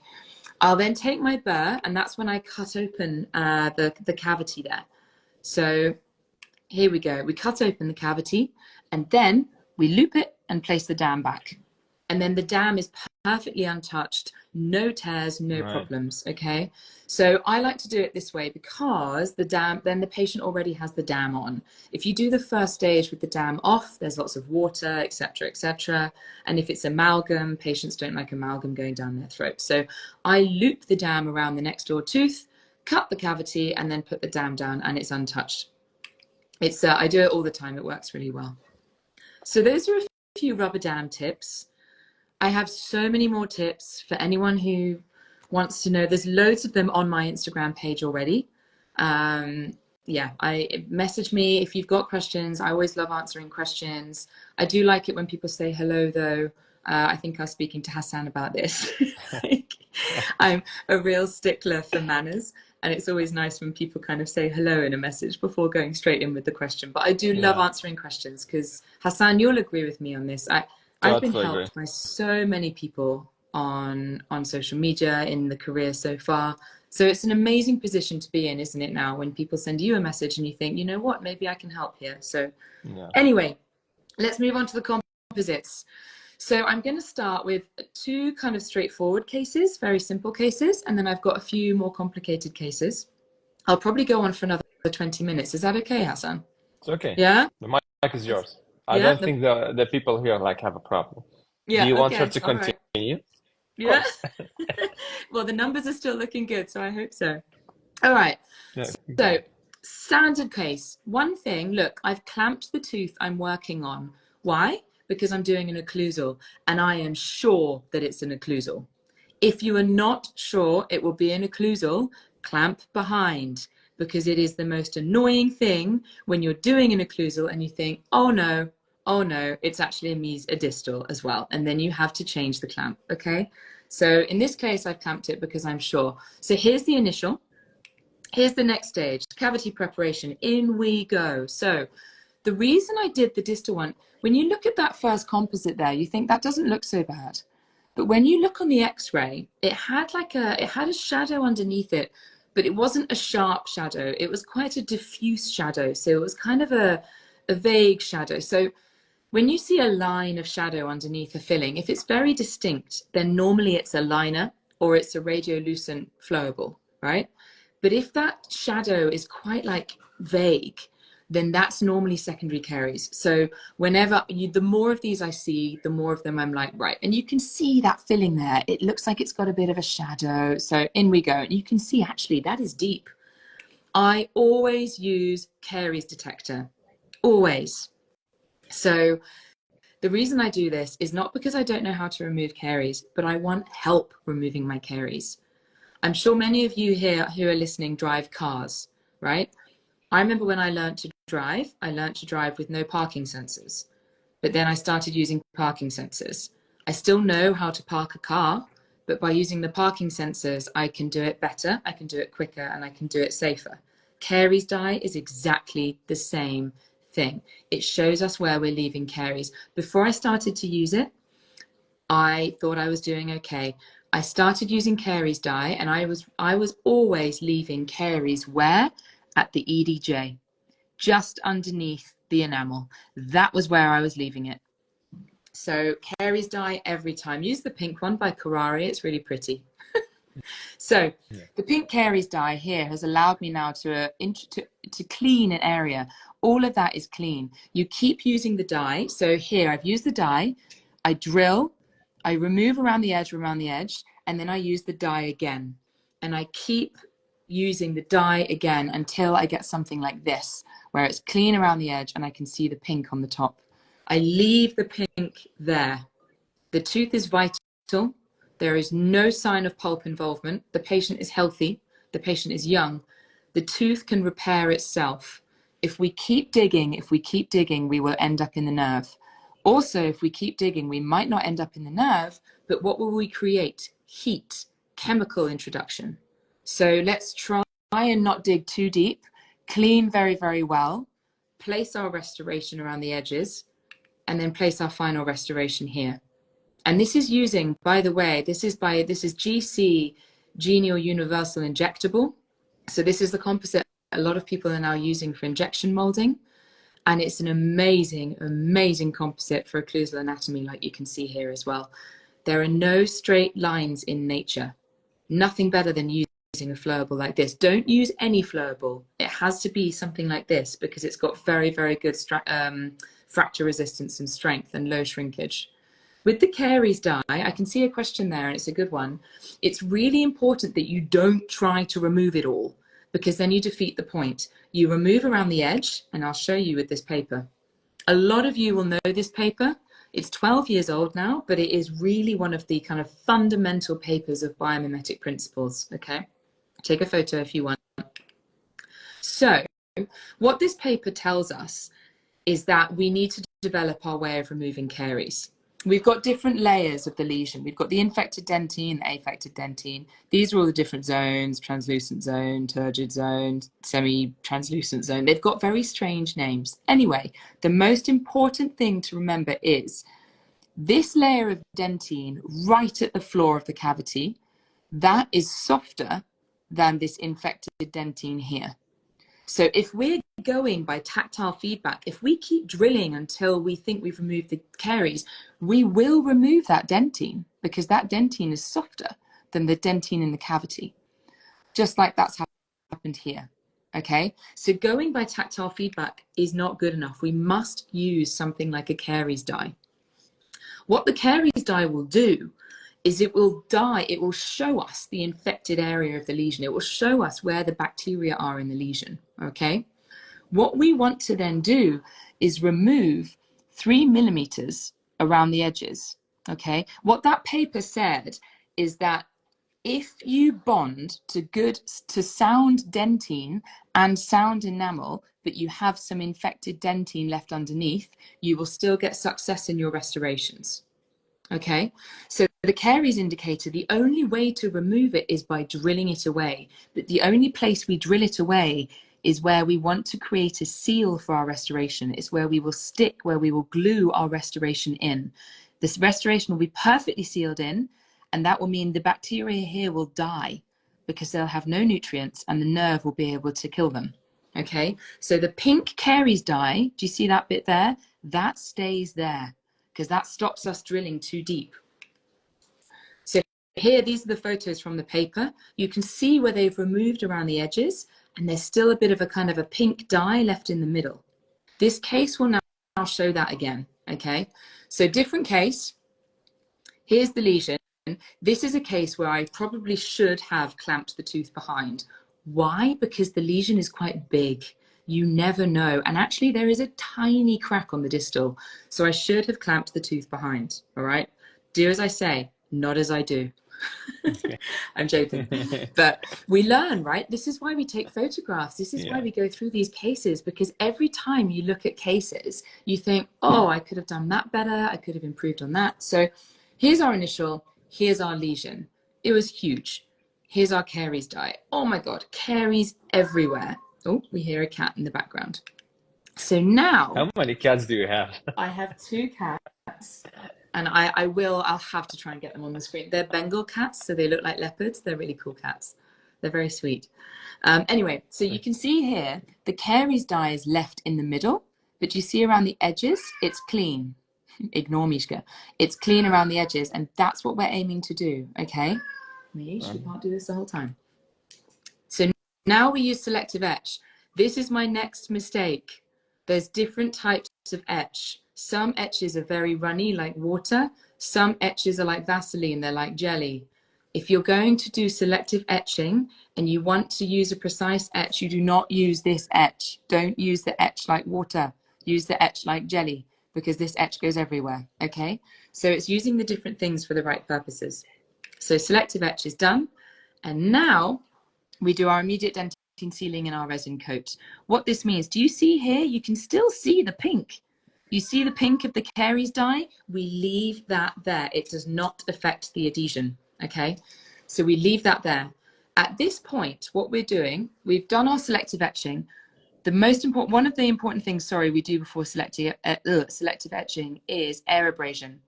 [SPEAKER 3] I'll then take my burr, and that's when I cut open the cavity there. So here we go. We cut open the cavity, and then we loop it and place the dam back. And then the dam is perfectly untouched, no tears, no problems, okay? So I like to do it this way because then the patient already has the dam on. If you do the first stage with the dam off, there's lots of water, etc., etc. And if it's amalgam, patients don't like amalgam going down their throat. So I loop the dam around the next door tooth, cut the cavity, and then put the dam down, and it's untouched. I do it all the time. It works really well. So those are a few rubber dam tips. I have so many more tips for anyone who wants to know. There's loads of them on my Instagram page already. Message me if you've got questions. I always love answering questions. I do like it when people say hello, though. I think I was speaking to Hassan about this. I'm a real stickler for manners, and it's always nice when people kind of say hello in a message before going straight in with the question. But I do love answering questions because, Hassan, you'll agree with me on this. I've been helped by so many people on social media in the career so far. So it's an amazing position to be in, isn't it, now, when people send you a message and you think, you know what, maybe I can help here. So anyway, let's move on to the composites. So I'm going to start with two kind of straightforward cases, very simple cases, and then I've got a few more complicated cases. I'll probably go on for another 20 minutes. Is that okay, Hassan?
[SPEAKER 2] It's okay.
[SPEAKER 3] Yeah?
[SPEAKER 2] The mic is yours. I don't think the people here have a problem.
[SPEAKER 3] Yeah,
[SPEAKER 2] do you want her to continue?
[SPEAKER 3] Right. Yeah. Well, the numbers are still looking good, so I hope so. All right. Yeah. So standard case. One thing, look, I've clamped the tooth I'm working on. Why? Because I'm doing an occlusal, and I am sure that it's an occlusal. If you are not sure it will be an occlusal, clamp behind, because it is the most annoying thing when you're doing an occlusal and you think, oh no, it's actually a distal as well. And then you have to change the clamp, okay? So in this case, I've clamped it because I'm sure. So here's the initial. Here's the next stage, cavity preparation. In we go. So the reason I did the distal one, when you look at that first composite there, you think that doesn't look so bad. But when you look on the X-ray, it had a shadow underneath it, but it wasn't a sharp shadow. It was quite a diffuse shadow. So it was kind of a vague shadow. So when you see a line of shadow underneath a filling, if it's very distinct, then normally it's a liner or it's a radiolucent flowable, right? But if that shadow is quite like vague, then that's normally secondary caries. So the more of these I see, the more of them I'm like, right. And you can see that filling there. It looks like it's got a bit of a shadow. So in we go. You can see actually that is deep. I always use caries detector, always. So the reason I do this is not because I don't know how to remove caries, but I want help removing my caries. I'm sure many of you here who are listening drive cars, right? I remember when I learned to drive with no parking sensors, but then I started using parking sensors. I still know how to park a car, but by using the parking sensors, I can do it better, I can do it quicker, and I can do it safer. Caries dye is exactly the same thing. It shows us where we're leaving caries. Before I started to use it, I thought I was doing okay. I started using caries dye, and I was always leaving caries where? At the EDJ, just underneath the enamel. That was where I was leaving it. So caries dye every time. Use the pink one by Carrari. It's really pretty. So the pink caries dye here has allowed me now to clean an area. All of that is clean. You keep using the dye. So here I've used the dye. I drill. I remove around the edge, and then I use the dye again. And I keep using the dye again until I get something like this, where it's clean around the edge and I can see the pink on the top. I leave the pink there. The tooth is vital. There is no sign of pulp involvement. The patient is healthy. The patient is young. The tooth can repair itself. If we keep digging, we will end up in the nerve. Also, if we keep digging, we might not end up in the nerve, but what will we create? Heat, chemical introduction. So let's try and not dig too deep, clean very, very well, place our restoration around the edges, and then place our final restoration here. And this is using, by the way, this is GC, Genial Universal Injectable. So this is the composite a lot of people are now using for injection molding. And it's an amazing, amazing composite for occlusal anatomy, like you can see here as well. There are no straight lines in nature. Nothing better than using a flowable like this. Don't use any flowable. It has to be something like this because it's got very, very good fracture resistance and strength and low shrinkage. With the caries dye, I can see a question there, and it's a good one. It's really important that you don't try to remove it all, because then you defeat the point. You remove around the edge, and I'll show you with this paper. A lot of you will know this paper. It's 12 years old now, but it is really one of the kind of fundamental papers of biomimetic principles, okay? Take a photo if you want. So what this paper tells us is that we need to develop our way of removing caries. We've got different layers of the lesion. We've got the infected dentine, the affected dentine. These are all the different zones: translucent zone, turgid zone, semi-translucent zone. They've got very strange names. Anyway, the most important thing to remember is this layer of dentine right at the floor of the cavity, that is softer than this infected dentine here. So if we're going by tactile feedback, if we keep drilling until we think we've removed the caries, we will remove that dentine because that dentine is softer than the dentine in the cavity, just like that's happened here. Okay, so going by tactile feedback is not good enough. We must use something like a caries dye. What the caries dye will do is it will show us the infected area of the lesion. It will show us where the bacteria are in the lesion, okay? What we want to then do is remove 3 millimeters around the edges, okay? What that paper said is that if you bond to sound dentine and sound enamel, but you have some infected dentine left underneath, you will still get success in your restorations. Okay, so the caries indicator, the only way to remove it is by drilling it away. But the only place we drill it away is where we want to create a seal for our restoration. It's where we will stick, where we will glue our restoration in. This restoration will be perfectly sealed in, and that will mean the bacteria here will die because they'll have no nutrients and the nerve will be able to kill them. Okay, so the pink caries dye, do you see that bit there? That stays there because that stops us drilling too deep. So here, these are the photos from the paper. You can see where they've removed around the edges, and there's still a bit of a kind of a pink dye left in the middle. This case will now show that again, okay? So different case, here's the lesion. This is a case where I probably should have clamped the tooth behind. Why? Because the lesion is quite big. You never know. And actually there is a tiny crack on the distal. So I should have clamped the tooth behind, all right? Do as I say, not as I do. I'm joking. But we learn, right? This is why we take photographs. This is why we go through these cases, because every time you look at cases, you think, oh, I could have done that better. I could have improved on that. So here's our initial, here's our lesion. It was huge. Here's our caries dye. Oh my God, caries everywhere. Oh, we hear a cat in the background. So now...
[SPEAKER 2] How many cats do you have?
[SPEAKER 3] I have 2 cats. And I'll have to try and get them on the screen. They're Bengal cats, so they look like leopards. They're really cool cats. They're very sweet. Anyway, so you can see here, the caries dye is left in the middle, but you see around the edges, it's clean. Ignore Mishka. It's clean around the edges, and that's what we're aiming to do, okay? Mish, we can't do this the whole time. So now we use selective etch. This is my next mistake. There's different types of etch. Some etches are very runny, like water. Some etches are like Vaseline, they're like jelly. If you're going to do selective etching and you want to use a precise etch, you do not use this etch. Don't use the etch like water. Use the etch like jelly, because this etch goes everywhere, okay? So it's using the different things for the right purposes. So selective etch is done. And now we do our immediate dentin sealing in our resin coat. What this means, do you see here? You can still see the pink. You see the pink of the caries dye? We leave that there. It does not affect the adhesion, okay? So we leave that there. At this point, what we're doing, we've done our selective etching. The most important, one of the important things, we do before selective etching is air abrasion.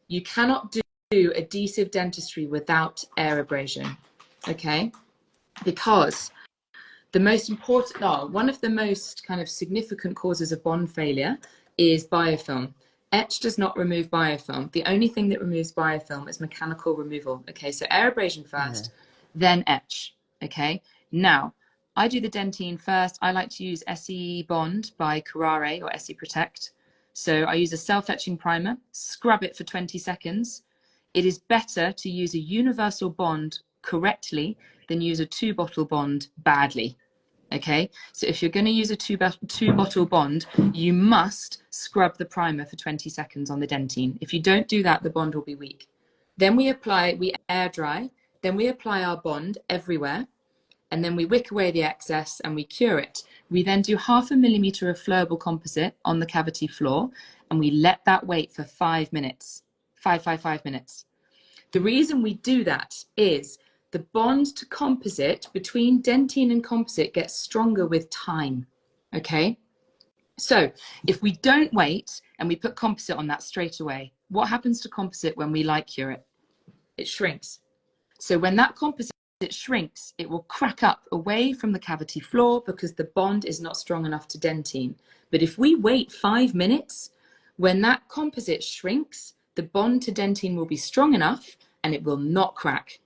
[SPEAKER 3] You cannot do adhesive dentistry without air abrasion, okay? Because the most important, one of the most kind of significant causes of bond failure is biofilm. Etch does not remove biofilm. The only thing that removes biofilm is mechanical removal. Okay, so air abrasion first, then etch. Okay, now I do the dentine first. I like to use SE Bond by Carrare or SE Protect. So I use a self-etching primer, scrub it for 20 seconds. It is better to use a universal bond correctly than use a 2-bottle bond badly. Okay, so if you're going to use a two-bottle bond, you must scrub the primer for 20 seconds on the dentine. If you don't do that, the bond will be weak. Then we air dry, then we apply our bond everywhere, and then we wick away the excess and we cure it. We then do 0.5 millimeter of flowable composite on the cavity floor, and we let that wait for 5 minutes, 5 minutes. The reason we do that is the bond to composite between dentine and composite gets stronger with time, okay? So if we don't wait and we put composite on that straight away, what happens to composite when we light cure it? It shrinks. So when that composite shrinks, it will crack up away from the cavity floor because the bond is not strong enough to dentine. But if we wait 5 minutes, when that composite shrinks, the bond to dentine will be strong enough and it will not crack.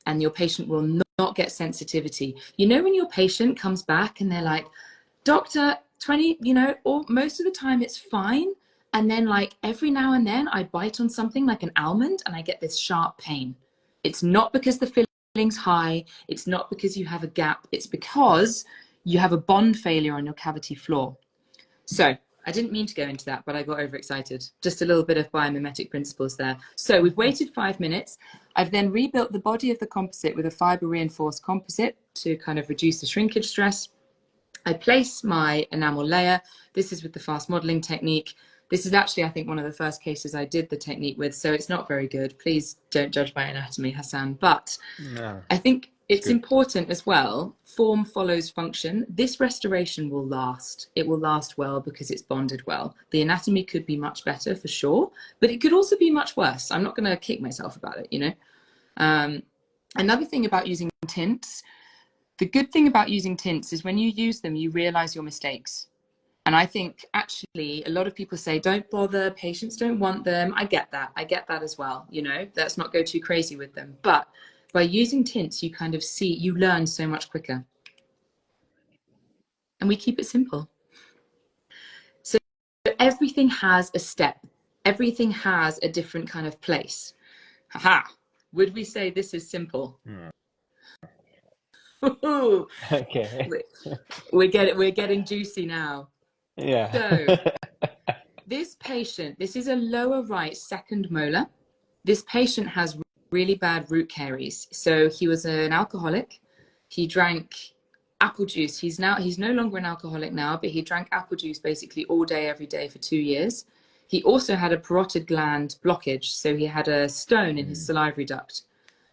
[SPEAKER 3] And your patient will not get sensitivity. You know, when your patient comes back and they're like, doctor, 20, or most of the time it's fine. And then like every now and then I bite on something like an almond and I get this sharp pain. It's not because the filling's high. It's not because you have a gap. It's because you have a bond failure on your cavity floor. So I didn't mean to go into that, but I got overexcited. Just a little bit of biomimetic principles there. So we've waited 5 minutes. I've then rebuilt the body of the composite with a fiber reinforced composite to kind of reduce the shrinkage stress. I place my enamel layer. This is with the fast modeling technique. This is actually, I think, one of the first cases I did the technique with, so it's not very good. Please don't judge my anatomy, Hassan. But no. I think It's important as well. Form follows function. This restoration will last. It will last well because it's bonded well. The anatomy could be much better for sure, but it could also be much worse. I'm not going to kick myself about it, you know. Another thing about using tints, the good thing about using tints is when you use them, you realize your mistakes. And I think actually a lot of people say, don't bother, patients don't want them. I get that. I get that as well. You know, let's not go too crazy with them. But by using tints, you kind of see, you learn so much quicker. And we keep it simple. So everything has a step. Everything has a different kind of place. Haha. Would we say this is simple?
[SPEAKER 2] Okay.
[SPEAKER 3] We're getting juicy now.
[SPEAKER 2] Yeah.
[SPEAKER 3] So this patient, this is a lower right second molar. This patient has really bad root caries. So he was an alcoholic. He drank apple juice. He's no longer an alcoholic now, but he drank apple juice basically all day, every day for 2 years. He also had a parotid gland blockage. So he had a stone in his salivary duct.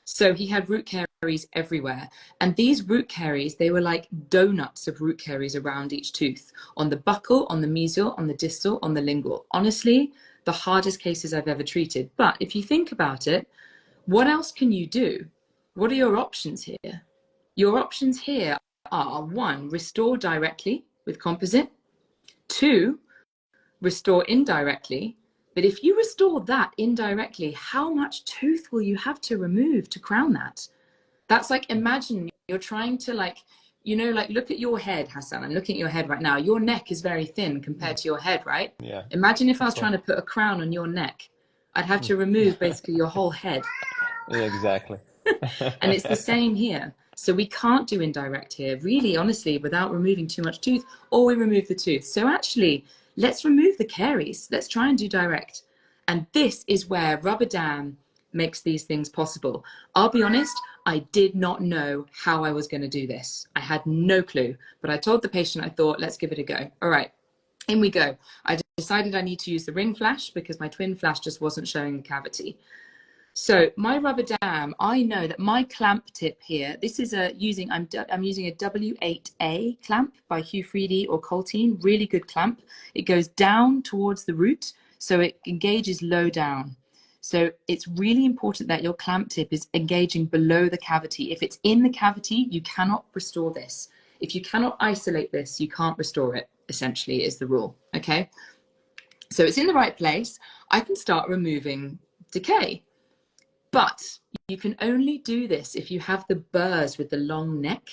[SPEAKER 3] So he had root caries everywhere. And these root caries, they were like donuts of root caries around each tooth, on the buccal, on the mesial, on the distal, on the lingual. Honestly, the hardest cases I've ever treated. But if you think about it, what else can you do? What are your options here? Your options here are 1, restore directly with composite. 2, restore indirectly. But if you restore that indirectly, how much tooth will you have to remove to crown that? That's like, imagine you're trying to like, you know, like look at your head, Hassan. I'm looking at your head right now. Your neck is very thin compared to your head, right?
[SPEAKER 2] Yeah.
[SPEAKER 3] Imagine if I was trying to put a crown on your neck. I'd have to remove basically your whole head.
[SPEAKER 2] Yeah, exactly.
[SPEAKER 3] And it's the same here. So we can't do indirect here, really, honestly, without removing too much tooth, or we remove the tooth. So actually, let's remove the caries. Let's try and do direct. And this is where rubber dam makes these things possible. I'll be honest, I did not know how I was going to do this. I had no clue, but I told the patient, I thought, let's give it a go. All right, in we go. I decided I need to use the ring flash because my twin flash just wasn't showing the cavity. So my rubber dam, I know that my clamp tip here, this is I'm using a W8A clamp by Hugh Freedy or Coltine, really good clamp. It goes down towards the root, so it engages low down. So it's really important that your clamp tip is engaging below the cavity. If it's in the cavity, you cannot restore this. If you cannot isolate this, you can't restore it, essentially, is the rule, okay? So it's in the right place. I can start removing decay. But you can only do this if you have the burrs with the long neck.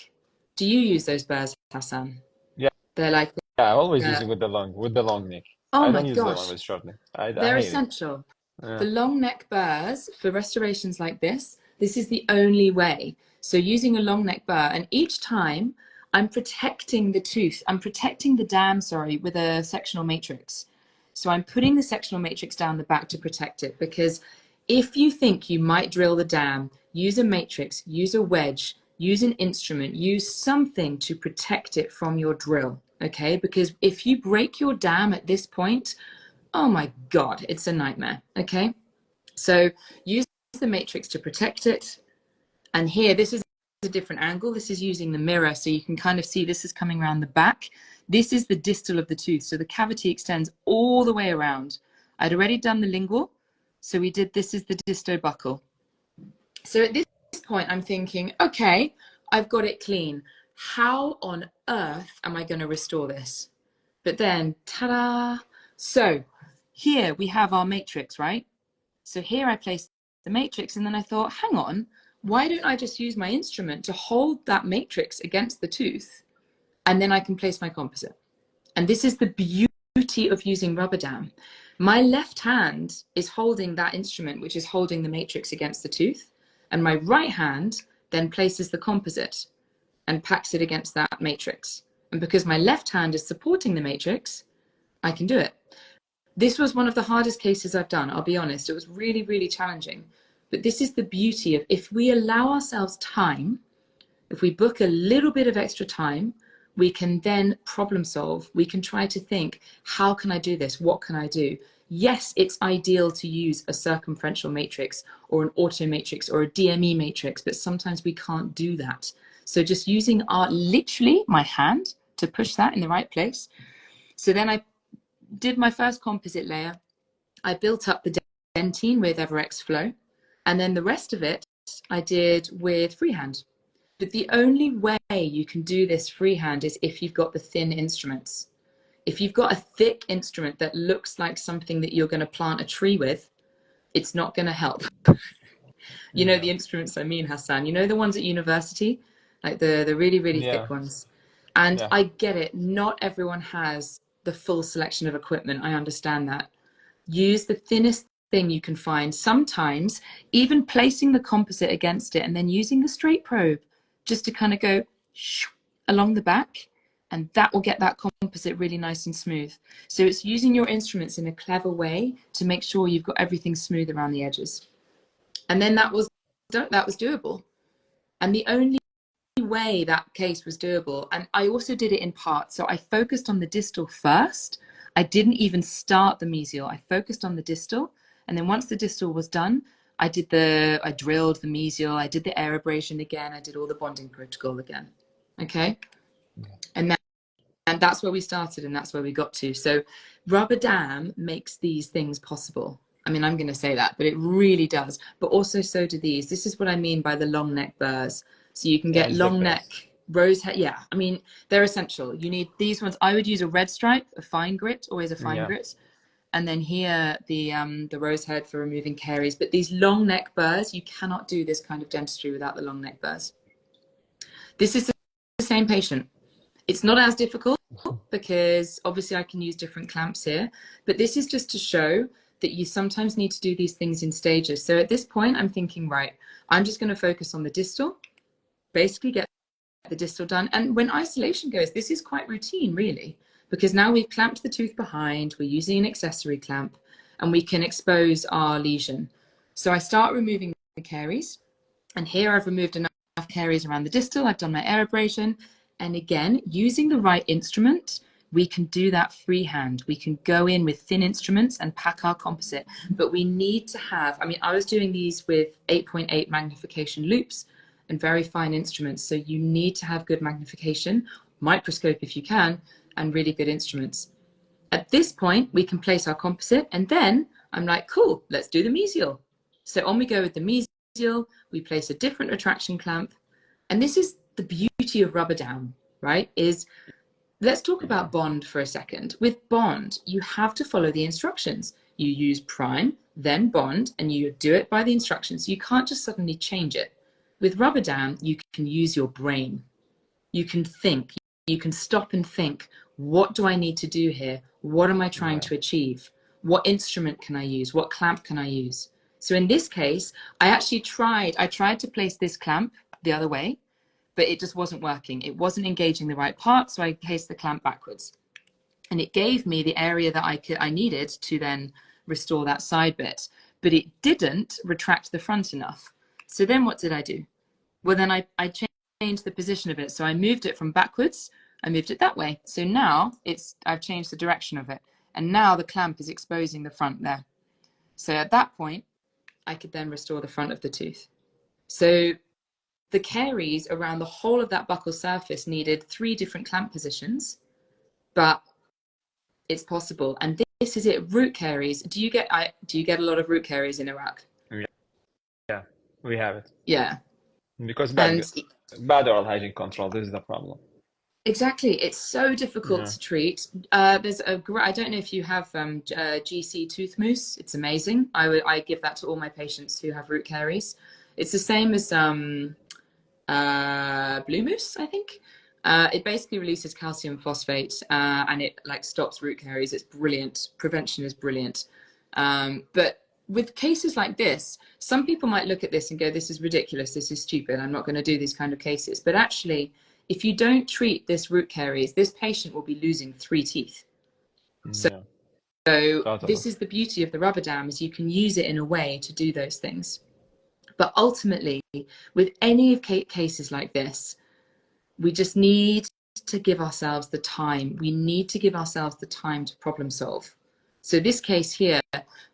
[SPEAKER 3] Do you use those burrs, Hassan?
[SPEAKER 2] Yeah.
[SPEAKER 3] They're like...
[SPEAKER 2] Yeah, I always use it with the long neck.
[SPEAKER 3] Oh
[SPEAKER 2] I
[SPEAKER 3] my
[SPEAKER 2] don't use the
[SPEAKER 3] gosh.
[SPEAKER 2] one with short neck. I
[SPEAKER 3] They're
[SPEAKER 2] hate
[SPEAKER 3] essential.
[SPEAKER 2] it. Yeah.
[SPEAKER 3] The long neck burrs for restorations like this is the only way. So using a long neck burr, and each time I'm protecting the tooth, I'm protecting the dam, sorry, with a sectional matrix. So I'm putting the sectional matrix down the back to protect it, because if you think you might drill the dam, use a matrix, use a wedge, use an instrument, use something to protect it from your drill, okay? Because if you break your dam at this point, oh my God, it's a nightmare, okay? So use the matrix to protect it. And here, this is a different angle. This is using the mirror, so you can kind of see this is coming around the back. This is the distal of the tooth, so the cavity extends all the way around. I'd already done the lingual, so we did, this is the distobuccal. So at this point, I'm thinking, okay, I've got it clean. How on earth am I going to restore this? But then, ta-da! So here we have our matrix, right? So here I placed the matrix, and then I thought, hang on, why don't I just use my instrument to hold that matrix against the tooth, and then I can place my composite? And this is the beauty of using rubber dam. My left hand is holding that instrument, which is holding the matrix against the tooth, and my right hand then places the composite and packs it against that matrix. And because my left hand is supporting the matrix, I can do it. This was one of the hardest cases I've done, I'll be honest. It was really, really challenging. But this is the beauty of, if we allow ourselves time, if we book a little bit of extra time, we can then problem solve. We can try to think, how can I do this? What can I do? Yes, it's ideal to use a circumferential matrix or an auto matrix or a DME matrix, but sometimes we can't do that. So just using literally my hand to push that in the right place. So then I did my first composite layer. I built up the dentine with Everex Flow, and then the rest of it I did with freehand. But the only way you can do this freehand is if you've got the thin instruments. If you've got a thick instrument that looks like something that you're going to plant a tree with, it's not going to help. You know the instruments I mean, Hassan, you know the ones at university, like the really, really thick ones. And I get it. Not everyone has the full selection of equipment. I understand that. Use the thinnest thing you can find. Sometimes even placing the composite against it and then using the straight probe just to kind of go along the back, and that will get that composite really nice and smooth. So it's using your instruments in a clever way to make sure you've got everything smooth around the edges. And then that was doable. And the only way that case was doable, and I also did it in parts. So I focused on the distal first. I didn't even start the mesial. I focused on the distal. And then once the distal was done, I drilled the mesial. I did the air abrasion again. I did all the bonding protocol again. Okay. And that's where we started, and that's where we got to. So rubber dam makes these things possible. I mean, I'm going to say that, but it really does. But also so do these. This is what I mean by the long neck burrs. So you can get long neck, rose head. Yeah, I mean, they're essential. You need these ones. I would use a red stripe, a fine grit, always a fine grit. And then here, the rose head for removing caries. But these long neck burrs, you cannot do this kind of dentistry without the long neck burrs. This is the same patient. It's not as difficult because obviously I can use different clamps here, but this is just to show that you sometimes need to do these things in stages. So at this point, I'm thinking, right, I'm just going to focus on the distal, basically get the distal done. And when isolation goes, this is quite routine, really, because now we've clamped the tooth behind, we're using an accessory clamp, and we can expose our lesion. So I start removing the caries, and here I've removed enough caries around the distal. I've done my air abrasion. And again, using the right instrument, we can do that freehand. We can go in with thin instruments and pack our composite, but we need to have, I mean, I was doing these with 8.8 magnification loops and very fine instruments. So you need to have good magnification, microscope if you can, and really good instruments. At this point, we can place our composite, and then I'm like, cool, let's do the mesial. So on we go with the mesial, we place a different retraction clamp, and this is the beauty of rubber dam, right? Is let's talk about bond for a second. With bond, you have to follow the instructions. You use prime, then bond, and you do it by the instructions. You can't just suddenly change it. With rubber dam, you can use your brain. You can think. You can stop and think, what do I need to do here? What am I trying to achieve? What instrument can I use? What clamp can I use? So in this case, I tried to place this clamp the other way, but it just wasn't working. It wasn't engaging the right part, so I placed the clamp backwards. And it gave me the area that I needed to then restore that side bit, but it didn't retract the front enough. So then what did I do? Well, then I changed the position of it. So I moved it from backwards, I moved it that way. So now I've changed the direction of it. And now the clamp is exposing the front there. So at that point, I could then restore the front of the tooth. So the caries around the whole of that buccal surface needed 3 different clamp positions, but it's possible. And this is it, root caries. Do you get a lot of root caries in Iraq?
[SPEAKER 2] Yeah, we have it.
[SPEAKER 3] Yeah.
[SPEAKER 2] Because bad oral hygiene control, this is the problem.
[SPEAKER 3] Exactly. It's so difficult to treat. There's I don't know if you have GC tooth mousse. It's amazing. I give that to all my patients who have root caries. It's the same as blue mousse, I think. It basically releases calcium phosphate and it like stops root caries. It's brilliant. Prevention is brilliant. But with cases like this, some people might look at this and go, this is ridiculous, this is stupid, I'm not going to do these kind of cases. But actually, if you don't treat this root caries, this patient will be losing 3 teeth. So this is the beauty of the rubber dam, is you can use it in a way to do those things. But ultimately, with any cases like this, we just need to give ourselves the time. We need to give ourselves the time to problem solve. So this case here,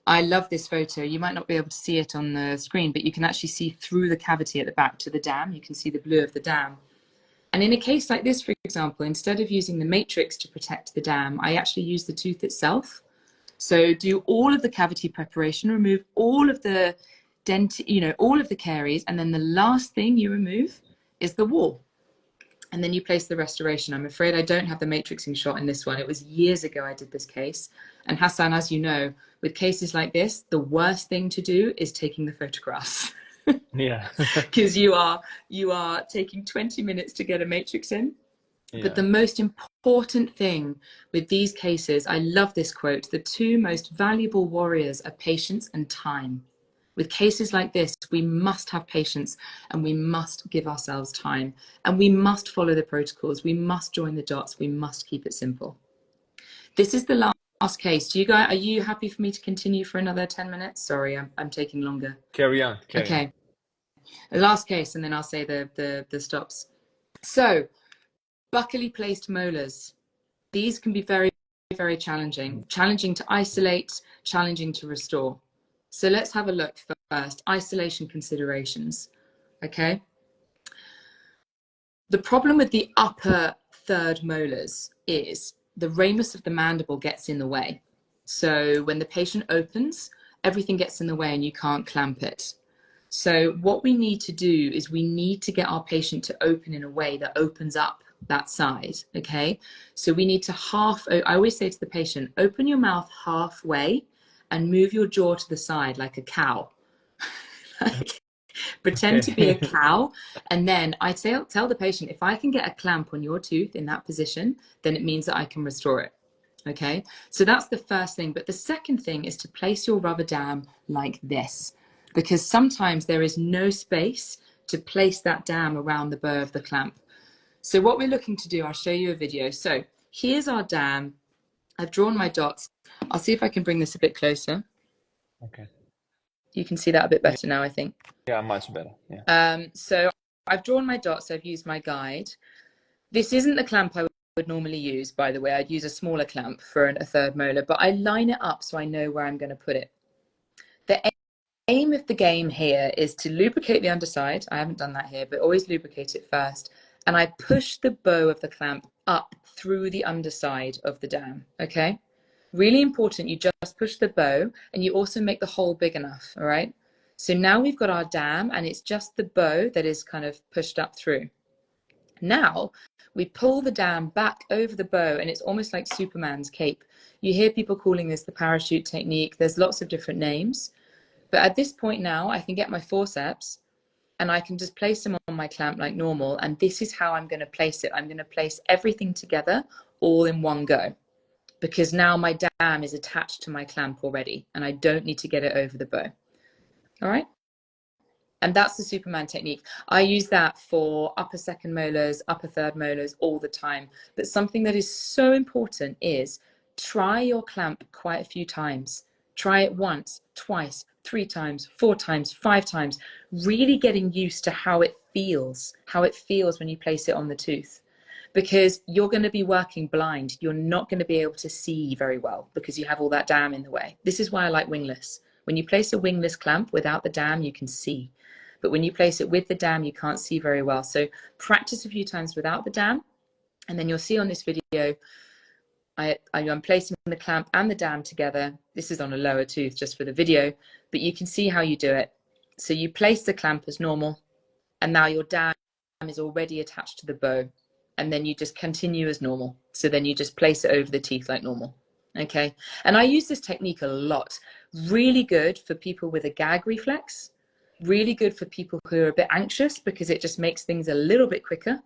[SPEAKER 3] I love this photo. You might not be able to see it on the screen, but you can actually see through the cavity at the back to the dam. You can see the blue of the dam. And in a case like this, for example, instead of using the matrix to protect the dam, I actually use the tooth itself. So do all of the cavity preparation, remove all of the all of the caries, and then the last thing you remove is the wall. And then you place the restoration. I'm afraid I don't have the matrixing shot in this one. It was years ago I did this case. And Hassan, as you know, with cases like this, the worst thing to do is taking the photographs.
[SPEAKER 2] Yeah.
[SPEAKER 3] Because you are taking 20 minutes to get a matrix in. Yeah. But the most important thing with these cases, I love this quote, the two most valuable warriors are patience and time. With cases like this, we must have patience and we must give ourselves time and we must follow the protocols. We must join the dots. We must keep it simple. This is the last case. Are you happy for me to continue for another 10 minutes? Sorry, I'm taking longer.
[SPEAKER 2] Carry on.
[SPEAKER 3] Okay. The last case, and then I'll say the stops. So, buccally placed molars. These can be very, very challenging. Challenging to isolate, challenging to restore. So let's have a look first. Isolation considerations. Okay. The problem with the upper third molars is the ramus of the mandible gets in the way. So when the patient opens, everything gets in the way and you can't clamp it. So what we need to do is we need to get our patient to open in a way that opens up that side, okay? So we need to I always say to the patient, open your mouth halfway and move your jaw to the side like a cow. Pretend to be a cow. And then I tell the patient, if I can get a clamp on your tooth in that position, then it means that I can restore it. Okay, so that's the first thing. But the second thing is to place your rubber dam like this, because sometimes there is no space to place that dam around the bow of the clamp. So what we're looking to do, I'll show you a video. So here's our dam. I've drawn my dots. I'll see if I can bring this a bit closer.
[SPEAKER 2] Okay.
[SPEAKER 3] You can see that a bit better now, I think.
[SPEAKER 2] Yeah, much better. Yeah.
[SPEAKER 3] So I've drawn my dots. I've used my guide. This isn't the clamp I would normally use, by the way. I'd use a smaller clamp for a third molar, but I line it up so I know where I'm going to put it. The aim of the game here is to lubricate the underside. I haven't done that here, but always lubricate it first. And I push the bow of the clamp up through the underside of the dam, okay? Really important, you just push the bow and you also make the hole big enough, all right? So now we've got our dam and it's just the bow that is kind of pushed up through. Now we pull the dam back over the bow and it's almost like Superman's cape. You hear people calling this the parachute technique. There's lots of different names. But at this point now, I can get my forceps and I can just place them on my clamp like normal. And this is how I'm going to place it. I'm going to place everything together all in one go, because now my dam is attached to my clamp already and I don't need to get it over the bow. All right. And that's the Superman technique. I use that for upper second molars, upper third molars all the time. But something that is so important is try your clamp quite a few times. Try it once, twice, 3 times, 4 times, 5 times, really getting used to how it feels when you place it on the tooth. Because you're going to be working blind. You're not going to be able to see very well because you have all that dam in the way. This is why I like wingless. When you place a wingless clamp without the dam, you can see. But when you place it with the dam, you can't see very well. So practice a few times without the dam. And then you'll see on this video, I'm placing the clamp and the dam together. This is on a lower tooth just for the video, but you can see how you do it. So you place the clamp as normal, and now your dam is already attached to the bow. And then you just continue as normal. So then you just place it over the teeth like normal. Okay. And I use this technique a lot. Really good for people with a gag reflex. Really good for people who are a bit anxious because it just makes things a little bit quicker.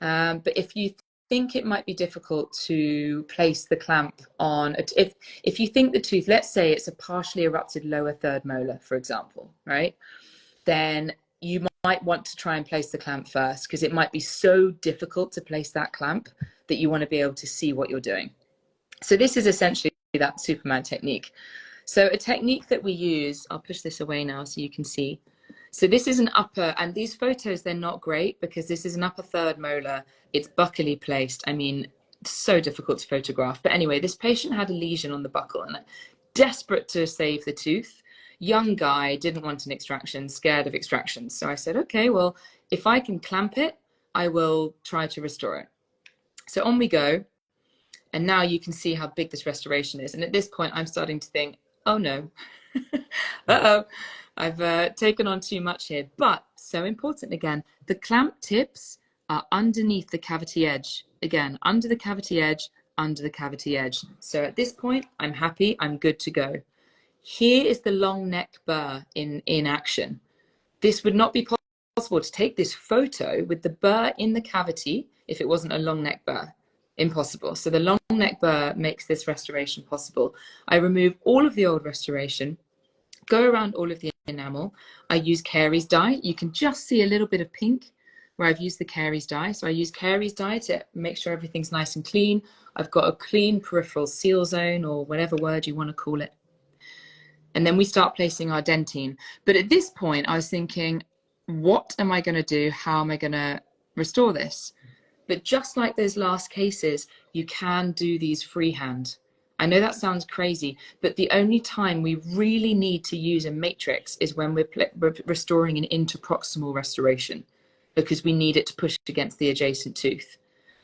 [SPEAKER 3] But if you think it might be difficult to place the clamp on, if you think the tooth, let's say it's a partially erupted lower third molar, for example, right? Then you might want to try and place the clamp first because it might be so difficult to place that clamp that you want to be able to see what you're doing. So this is essentially that Superman technique. So a technique that we use, I'll push this away now so you can see. So this is an upper, and these photos, they're not great because this is an upper third molar. It's buccally placed. I mean, it's so difficult to photograph. But anyway, this patient had a lesion on the buccal and desperate to save the tooth. Young guy, didn't want an extraction, scared of extractions. So I said, okay, well, if I can clamp it, I will try to restore it. So on we go. And now you can see how big this restoration is. And at this point, I'm starting to think, oh no, uh-oh, I've taken on too much here. But so important again, the clamp tips are underneath the cavity edge. Again, under the cavity edge, under the cavity edge. So at this point, I'm happy, I'm good to go. Here is the long neck burr in action. This would not be possible to take this photo with the burr in the cavity if it wasn't a long neck burr. Impossible. So the long neck burr makes this restoration possible. I remove all of the old restoration, go around all of the enamel. I use Carey's dye. You can just see a little bit of pink where I've used the Carey's dye. So I use Carey's dye to make sure everything's nice and clean. I've got a clean peripheral seal zone, or whatever word you want to call it. And then we start placing our dentine. But at this point, I was thinking, what am I going to do? How am I going to restore this? But just like those last cases, you can do these freehand. I know that sounds crazy, but the only time we really need to use a matrix is when we're restoring an interproximal restoration, because we need it to push against the adjacent tooth.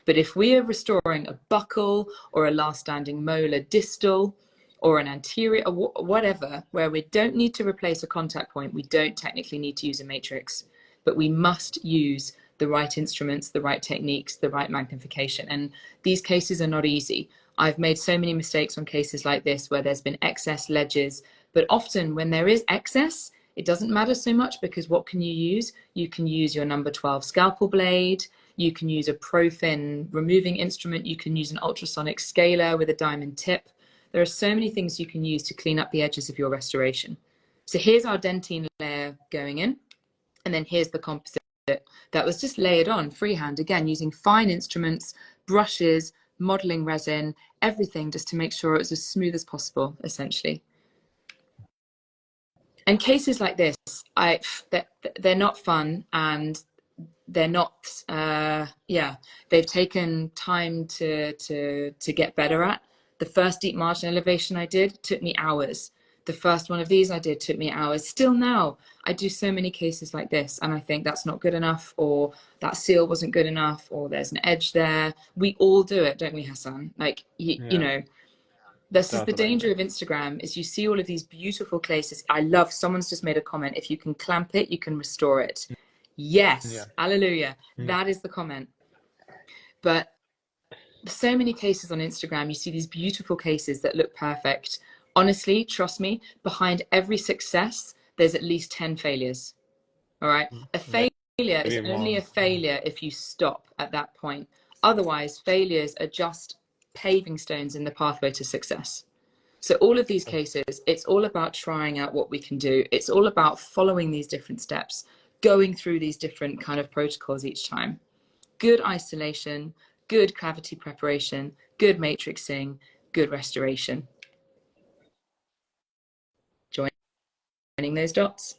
[SPEAKER 3] But if we are restoring a buccal or a last standing molar distal or an anterior or whatever, where we don't need to replace a contact point, we don't technically need to use a matrix, but we must use the right instruments, the right techniques, the right magnification. And these cases are not easy. I've made so many mistakes on cases like this where there's been excess ledges, but often when there is excess, it doesn't matter so much, because what can you use? You can use your number 12 scalpel blade, you can use a Profin removing instrument, you can use an ultrasonic scaler with a diamond tip. There are so many things you can use to clean up the edges of your restoration. So here's our dentine layer going in, and then here's the composite that was just layered on freehand, again, using fine instruments, brushes, modeling resin, everything, just to make sure it was as smooth as possible, essentially. And cases like this, they're not fun, and they're not, they've taken time to get better at. The first deep margin elevation I did took me hours. The first one of these I did took me hours. Still now, I do so many cases like this, and I think that's not good enough, or that seal wasn't good enough, or there's an edge there. We all do it, don't we, Hassan? Like, you know, this is the danger of Instagram, is you see all of these beautiful cases. I love, someone's just made a comment, if you can clamp it, you can restore it. Yes, hallelujah. That is the comment. But so many cases on Instagram, you see these beautiful cases that look perfect. Honestly, trust me, behind every success, there's at least 10 failures. All right. A failure is only a failure if you stop at that point. Otherwise, failures are just paving stones in the pathway to success. So all of these cases, it's all about trying out what we can do. It's all about following these different steps, going through these different kind of protocols each time. Good isolation, good cavity preparation, good matrixing, good restoration. Joining those dots.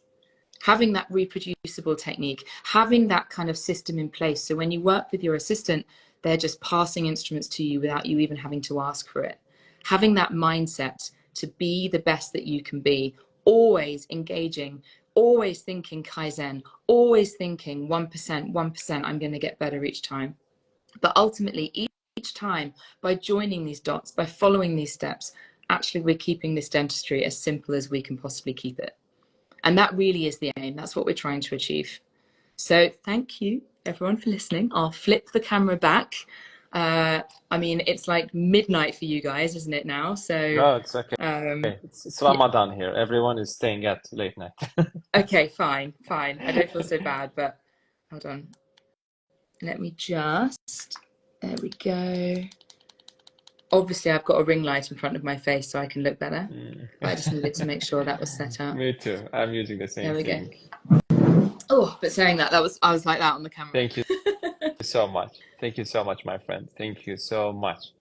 [SPEAKER 3] Having that reproducible technique, having that kind of system in place. So when you work with your assistant, they're just passing instruments to you without you even having to ask for it. Having that mindset to be the best that you can be, always engaging, always thinking Kaizen, always thinking 1%, I'm going to get better each time. But ultimately, each time, by joining these dots, by following these steps, actually we're keeping this dentistry as simple as we can possibly keep it. And that really is the aim. That's what we're trying to achieve. So thank you, everyone, for listening. I'll flip the camera back. I mean, it's like midnight for you guys, isn't it now? So
[SPEAKER 2] no, it's okay. It's Ramadan here. Everyone is staying at late night.
[SPEAKER 3] Okay, fine. I don't feel so bad, but hold on. Let me just, there we go. Obviously, I've got a ring light in front of my face so I can look better. But I just needed to make sure that was set up.
[SPEAKER 2] Me too. I'm using the same thing.
[SPEAKER 3] There we go. Oh, but saying that, I was like that on the camera.
[SPEAKER 2] Thank you so much. Thank you so much, my friend. Thank you so much.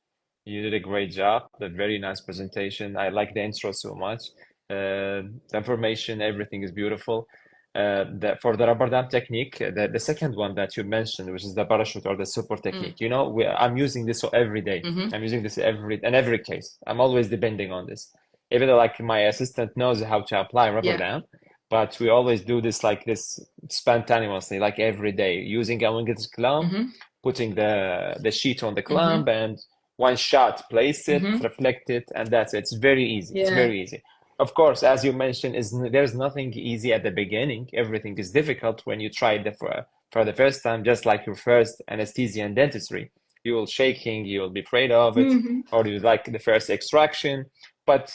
[SPEAKER 2] You did a great job. A very nice presentation. I like the intro so much. The information, everything is beautiful. For the rubber dam technique, the second one that you mentioned, which is the parachute or the super technique, you know, I'm using this every day. I'm using this every case. I'm always depending on this. Even though like my assistant knows how to apply rubber dam, but we always do this like this spontaneously, like every day, using a magnetic clamp, putting the sheet on the clamp, and one shot, place it, reflect it, and that's it. It's very easy. It's very easy. Of course, as you mentioned, there's nothing easy at the beginning. Everything is difficult when you try it for the first time, just like your first anesthesia and dentistry. You will shaking, you will be afraid of it, or you like the first extraction. But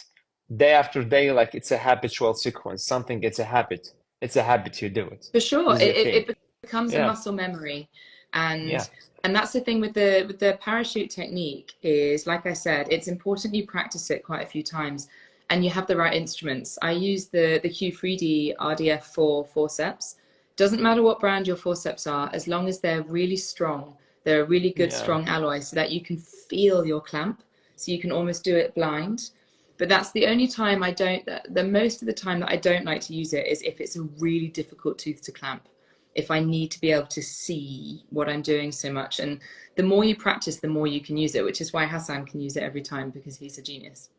[SPEAKER 2] day after day, like it's a habitual sequence. Something, it's a habit. It's a habit, you do it.
[SPEAKER 3] For sure. It becomes a muscle memory. And that's the thing with the parachute technique is, like I said, it's important you practice it quite a few times and you have the right instruments. I use the Q3D RDF4 forceps. Doesn't matter what brand your forceps are, as long as they're really strong. They're a really good strong alloy so that you can feel your clamp. So you can almost do it blind. But that's the only time most of the time that I don't like to use it is if it's a really difficult tooth to clamp. If I need to be able to see what I'm doing so much. And the more you practice, the more you can use it, which is why Hassan can use it every time, because he's a genius.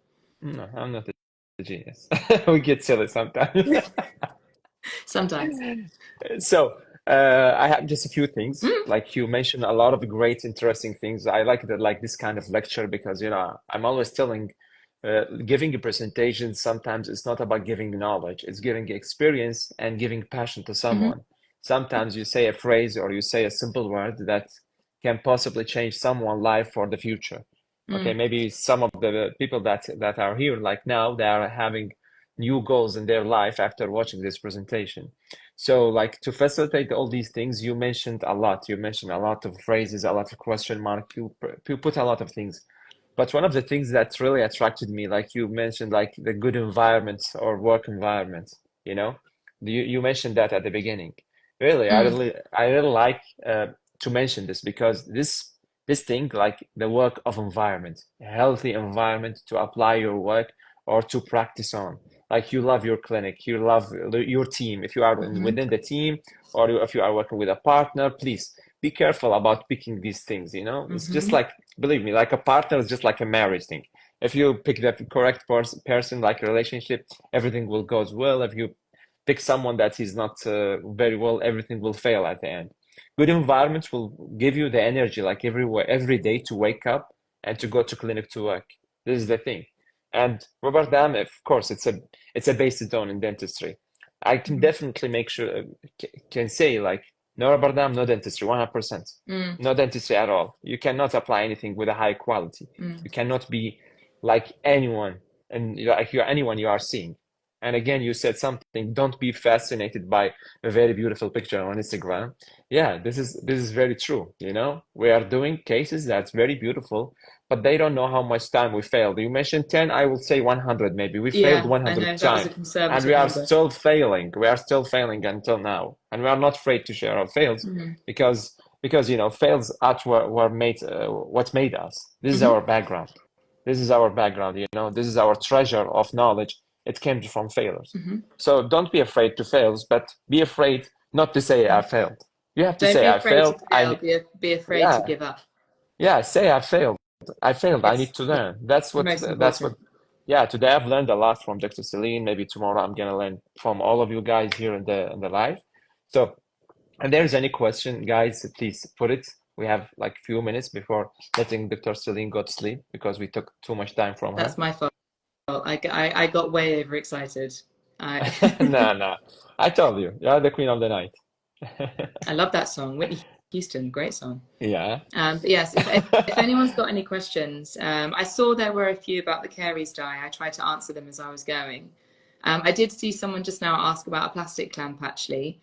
[SPEAKER 2] No, I'm not a genius. We get silly sometimes.
[SPEAKER 3] Sometimes.
[SPEAKER 2] So I have just a few things. Like you mentioned a lot of great, interesting things. I like this kind of lecture because, I'm always telling, giving a presentation, sometimes it's not about giving knowledge, it's giving experience and giving passion to someone. Sometimes you say a phrase or you say a simple word that can possibly change someone's life for the future. Okay, maybe some of the people that are here like now, they are having new goals in their life after watching this presentation. So like to facilitate all these things, you mentioned a lot. You mentioned a lot of phrases, a lot of question mark. You put a lot of things. But one of the things that really attracted me, like you mentioned, like the good environment or work environment, you mentioned that at the beginning. Really, I really like to mention this because this thing, like the work of environment, a healthy environment to apply your work or to practice on. Like you love your clinic, you love your team. If you are within the team or if you are working with a partner, please be careful about picking these things, It's just like, believe me, like a partner is just like a marriage thing. If you pick the correct person, like a relationship, everything will go well. If you pick someone that is not very well, everything will fail at the end. Good environment will give you the energy, like every day to wake up and to go to clinic to work. This is the thing. And rubber dam, of course, it's a basic zone in dentistry. I can definitely make sure, can say like, no rubber dam, no dentistry, 100%. No dentistry at all. You cannot apply anything with a high quality. You cannot be like anyone, and like anyone you are seeing. And again, you said something, don't be fascinated by a very beautiful picture on Instagram. Yeah, this is very true. We are doing cases that's very beautiful, but they don't know how much time we failed. You mentioned 10, I will say 100 maybe. We failed 100 times. And we are still failing. We are still failing until now. And we are not afraid to share our fails because fails at what made us. This is our background. This is our background, this is our treasure of knowledge. It came from failures. So don't be afraid to fail, but be afraid not to say I failed. You have to say I failed.
[SPEAKER 3] Be afraid to give up.
[SPEAKER 2] Yeah, say I failed. I failed. I need to learn. That's what. Yeah, today I've learned a lot from Dr. Celine. Maybe tomorrow I'm gonna learn from all of you guys here in the live. So, if there's any question, guys, please put it. We have like a few minutes before letting Dr. Celine go to sleep because we took too much time from her.
[SPEAKER 3] That's my fault. I got way overexcited.
[SPEAKER 2] No. I told you, you're the queen of the night.
[SPEAKER 3] I love that song. Whitney Houston, great song.
[SPEAKER 2] Yeah.
[SPEAKER 3] But yes, if anyone's got any questions, I saw there were a few about the caries dye. I tried to answer them as I was going. I did see someone just now ask about a plastic clamp, actually.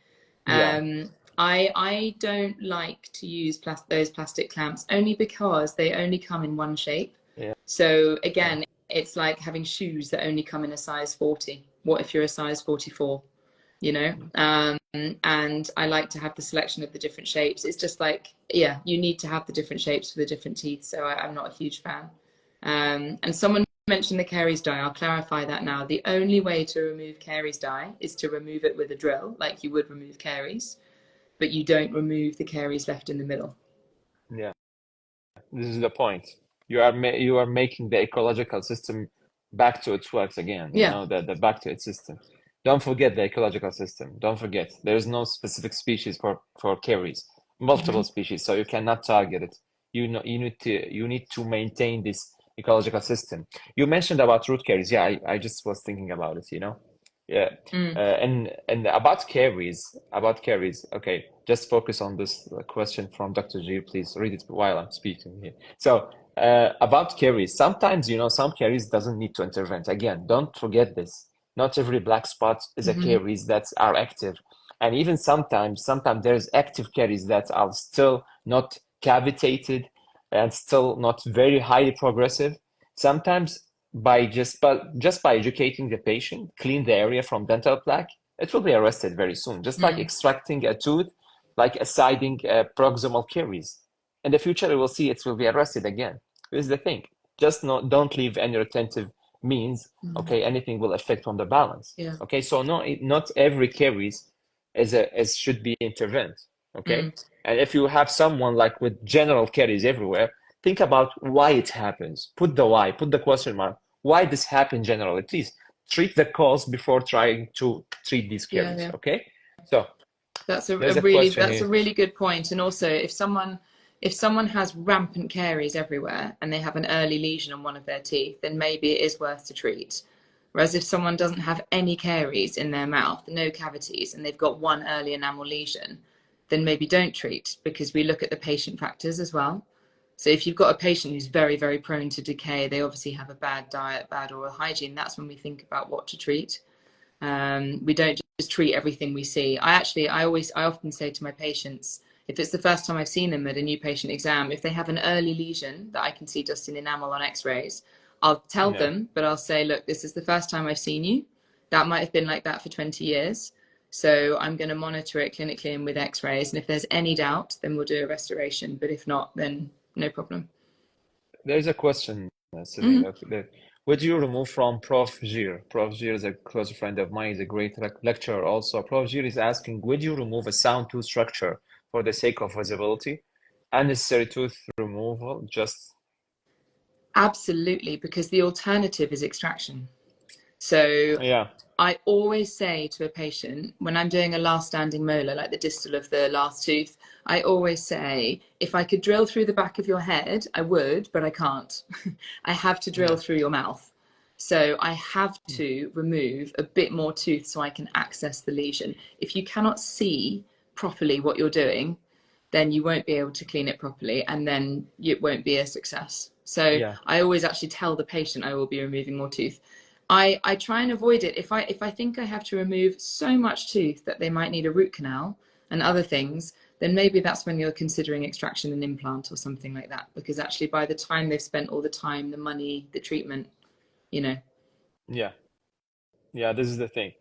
[SPEAKER 3] I don't like to use those plastic clamps only because they only come in one shape.
[SPEAKER 2] Yeah.
[SPEAKER 3] So again, it's like having shoes that only come in a size 40. What if you're a size 44? And I like to have the selection of the different shapes. It's just like, you need to have the different shapes for the different teeth. So I'm not a huge fan. And someone mentioned the caries dye. I'll clarify that now. The only way to remove caries dye is to remove it with a drill, like you would remove caries, but you don't remove the caries left in the middle.
[SPEAKER 2] Yeah, this is the point. You are making the ecological system back to its works again, you know, the back to its system. Don't forget the ecological system. Don't forget, there's no specific species for caries, multiple species, so you cannot target it. You need to maintain this ecological system. You mentioned about root caries. Yeah, I just was thinking about it, you know. Yeah. And about caries. Okay, just focus on this question from Dr. G. Please read it while I'm speaking here. So about caries, sometimes, you know, some caries doesn't need to intervene. Again, don't forget this. Not every black spot is a caries that are active. And even sometimes there's active caries that are still not cavitated and still not very highly progressive. Sometimes just by educating the patient, clean the area from dental plaque, it will be arrested very soon. Just like extracting a tooth, like asciding proximal caries. In the future, we will see it will be arrested again. This is the thing. Just don't leave any retentive means. Okay, anything will affect on the balance. Okay, so not every caries should be intervened. Okay, and if you have someone like with general caries everywhere, think about why it happens. Put the question mark. Why this happen generally? Please treat the cause before trying to treat these caries. Okay, so
[SPEAKER 3] that's a really good point. And also, if someone has rampant caries everywhere and they have an early lesion on one of their teeth, then maybe it is worth to treat. Whereas if someone doesn't have any caries in their mouth, no cavities, and they've got one early enamel lesion, then maybe don't treat, because we look at the patient factors as well. So if you've got a patient who's very, very prone to decay, they obviously have a bad diet, bad oral hygiene, that's when we think about what to treat. We don't just treat everything we see. I often say to my patients, if it's the first time I've seen them at a new patient exam, if they have an early lesion that I can see just in enamel on x-rays, I'll tell them, but I'll say, look, this is the first time I've seen you. That might have been like that for 20 years. So I'm going to monitor it clinically and with x-rays. And if there's any doubt, then we'll do a restoration. But if not, then no problem.
[SPEAKER 2] There's a question, would you remove from Prof. Gir? Prof. Gir is a close friend of mine. He's a great lecturer also. Prof. Gir is asking, would you remove a sound tooth structure for the sake of visibility? Unnecessary tooth removal, just...
[SPEAKER 3] Absolutely, because the alternative is extraction. So I always say to a patient, when I'm doing a last standing molar, like the distal of the last tooth, I always say, if I could drill through the back of your head, I would, but I can't. I have to drill through your mouth. So I have to remove a bit more tooth so I can access the lesion. If you cannot see properly what you're doing, then you won't be able to clean it properly, and then it won't be a success. So I always actually tell the patient I will be removing more tooth. I try and avoid it. If I think I have to remove so much tooth that they might need a root canal and other things, then maybe that's when you're considering extraction and implant or something like that. Because actually by the time they've spent all the time, the money, the treatment, you know.
[SPEAKER 2] Yeah, this is the thing.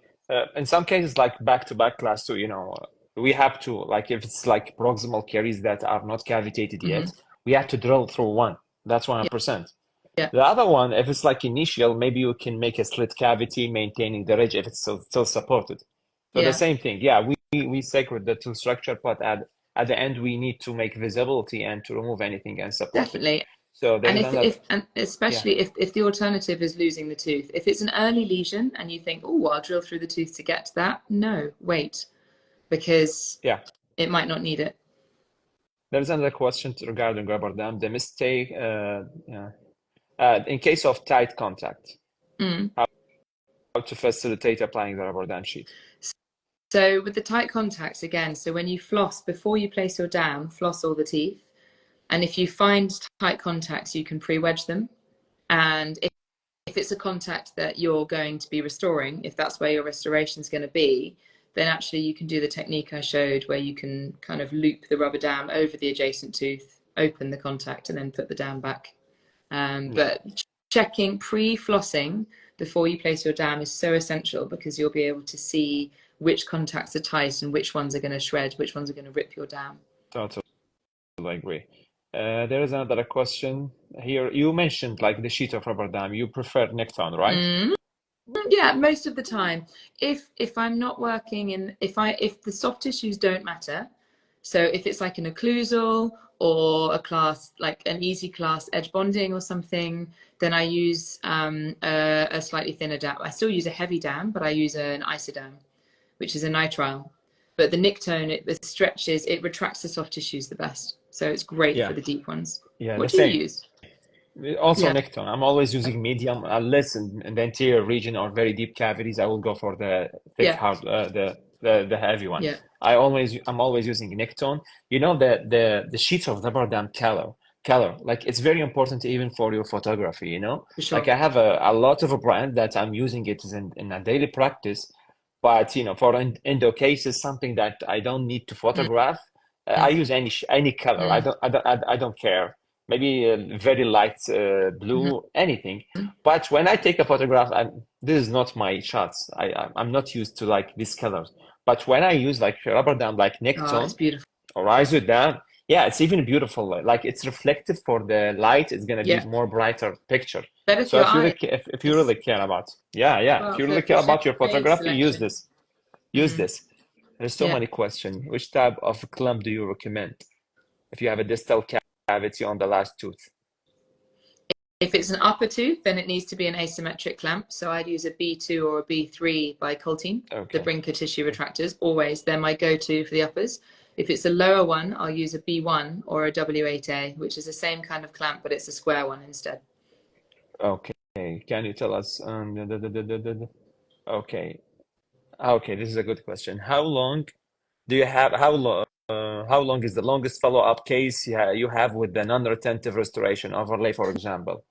[SPEAKER 2] In some cases, like back-to-back class 2, you know, we have to, like if it's like proximal caries that are not cavitated yet, we have to drill through one. That's 100%.
[SPEAKER 3] Yeah.
[SPEAKER 2] The other one, if it's like initial, maybe you can make a slit cavity, maintaining the ridge if it's still supported. So the same thing. Yeah, we sacred the tooth structure, but at the end we need to make visibility and to remove anything and support
[SPEAKER 3] Definitely.
[SPEAKER 2] it. So
[SPEAKER 3] especially if the alternative is losing the tooth. If it's an early lesion and you think, oh, I'll drill through the tooth to get to that, no, wait, because it might not need it.
[SPEAKER 2] There's another question regarding rubber dam. The mistake, in case of tight contact, how to facilitate applying the rubber dam sheet?
[SPEAKER 3] So with the tight contacts, again, so when you floss, before you place your dam, floss all the teeth. And if you find tight contacts, you can pre-wedge them. And if it's a contact that you're going to be restoring, if that's where your restoration is going to be, then actually you can do the technique I showed where you can kind of loop the rubber dam over the adjacent tooth, open the contact, and then put the dam back. But checking pre-flossing before you place your dam is so essential, because you'll be able to see which contacts are tight and which ones are going to shred, which ones are going to rip your dam.
[SPEAKER 2] Totally agree. There is another question here. You mentioned like the sheet of rubber dam. You prefer neck-tone, right?
[SPEAKER 3] Yeah, most of the time. If I'm not working in, if the soft tissues don't matter, so if it's like an occlusal or a class, like an easy class edge bonding or something, then I use a slightly thinner dam. I still use a heavy dam, but I use an isodam, which is a nitrile. But the Nictone, it stretches, it retracts the soft tissues the best. So it's great for the deep ones.
[SPEAKER 2] Yeah,
[SPEAKER 3] what
[SPEAKER 2] the
[SPEAKER 3] do
[SPEAKER 2] same.
[SPEAKER 3] you use?
[SPEAKER 2] Also Nictone. I'm always using medium, unless in the anterior region or very deep cavities, I will go for the thick, hard, the heavy one.
[SPEAKER 3] Yeah.
[SPEAKER 2] I'm always using Nictone. You know, the sheets of rubber dam color, like it's very important even for your photography, you know?
[SPEAKER 3] For sure.
[SPEAKER 2] Like I have a lot of a brand that I'm using it in a daily practice, but you know, for endo cases, something that I don't need to photograph, I use any color. I don't care. Maybe a very light blue, anything. But when I take a photograph, this is not my shots. I'm not used to like these colors. But when I use like rubber dam, like Nictone or isodam, yeah, it's even beautiful. Like it's reflective for the light. It's gonna be more brighter picture.
[SPEAKER 3] Better
[SPEAKER 2] So
[SPEAKER 3] for
[SPEAKER 2] if you really care about, if you really care about your photography, use this. Use this. There's so many questions. Which type of clamp do you recommend if you have a distal cavity on the last tooth?
[SPEAKER 3] If it's an upper tooth, then it needs to be an asymmetric clamp. So I'd use a B2 or a B3 by Coltine, the Brinker tissue retractors. Always, they're my go-to for the uppers. If it's a lower one, I'll use a B1 or a W8A, which is the same kind of clamp, but it's a square one instead.
[SPEAKER 2] Okay. Can you tell us? Okay. Okay, this is a good question. How long do you have? How long is the longest follow-up case you have with the non-retentive restoration overlay, for example?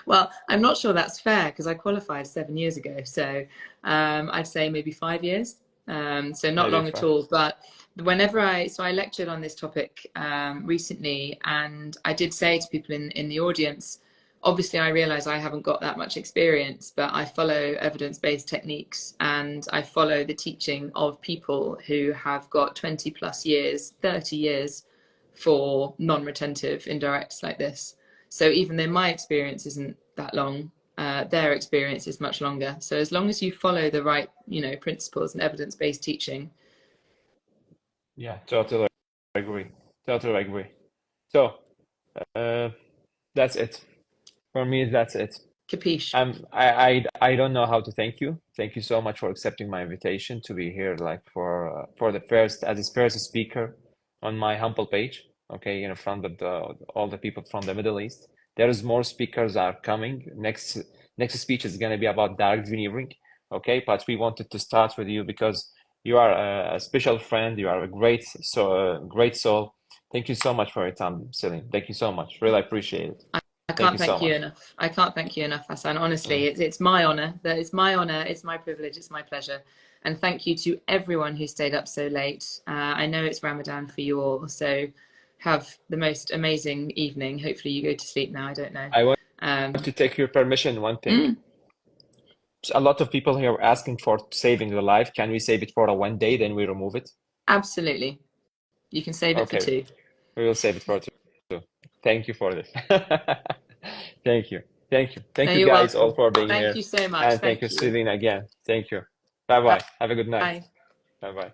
[SPEAKER 3] Well, I'm not sure that's fair because I qualified 7 years ago. So I'd say maybe 5 years. So not long at all. But whenever I lectured on this topic recently, and I did say to people in the audience, obviously I realize I haven't got that much experience, but I follow evidence-based techniques and I follow the teaching of people who have got 20 plus years, 30 years for non-retentive indirects like this. So even though my experience isn't that long, their experience is much longer. So as long as you follow the right, principles and evidence-based teaching.
[SPEAKER 2] Yeah, totally agree. Totally agree. So that's it. For me, that's it.
[SPEAKER 3] Capiche.
[SPEAKER 2] I don't know how to thank you. Thank you so much for accepting my invitation to be here, like for the first speaker on my humble page. Okay, in front of all the people from the Middle East. There's more speakers are coming. Next speech is gonna be about direct veneering. Okay, but we wanted to start with you because you are a special friend. You are a great soul. Thank you so much for your time, Celine. Thank you so much. Really appreciate it.
[SPEAKER 3] I can't thank you enough. I can't thank you enough, Hassan. Honestly, it's my honor. It's my honor. It's my privilege. It's my pleasure. And thank you to everyone who stayed up so late. I know it's Ramadan for you all, so have the most amazing evening. Hopefully you go to sleep now. I don't know.
[SPEAKER 2] I want to take your permission. One thing. A lot of people here are asking for saving the life. Can we save it for 1 day, then we remove it?
[SPEAKER 3] Absolutely. You can save it for 2.
[SPEAKER 2] We will save it for 2. Thank you for this. Thank you. Thank you guys all for being here.
[SPEAKER 3] Thank you so much.
[SPEAKER 2] And thank you, Celine, again. Thank you. Bye-bye. Have a good night.
[SPEAKER 3] Bye.
[SPEAKER 2] Bye-bye.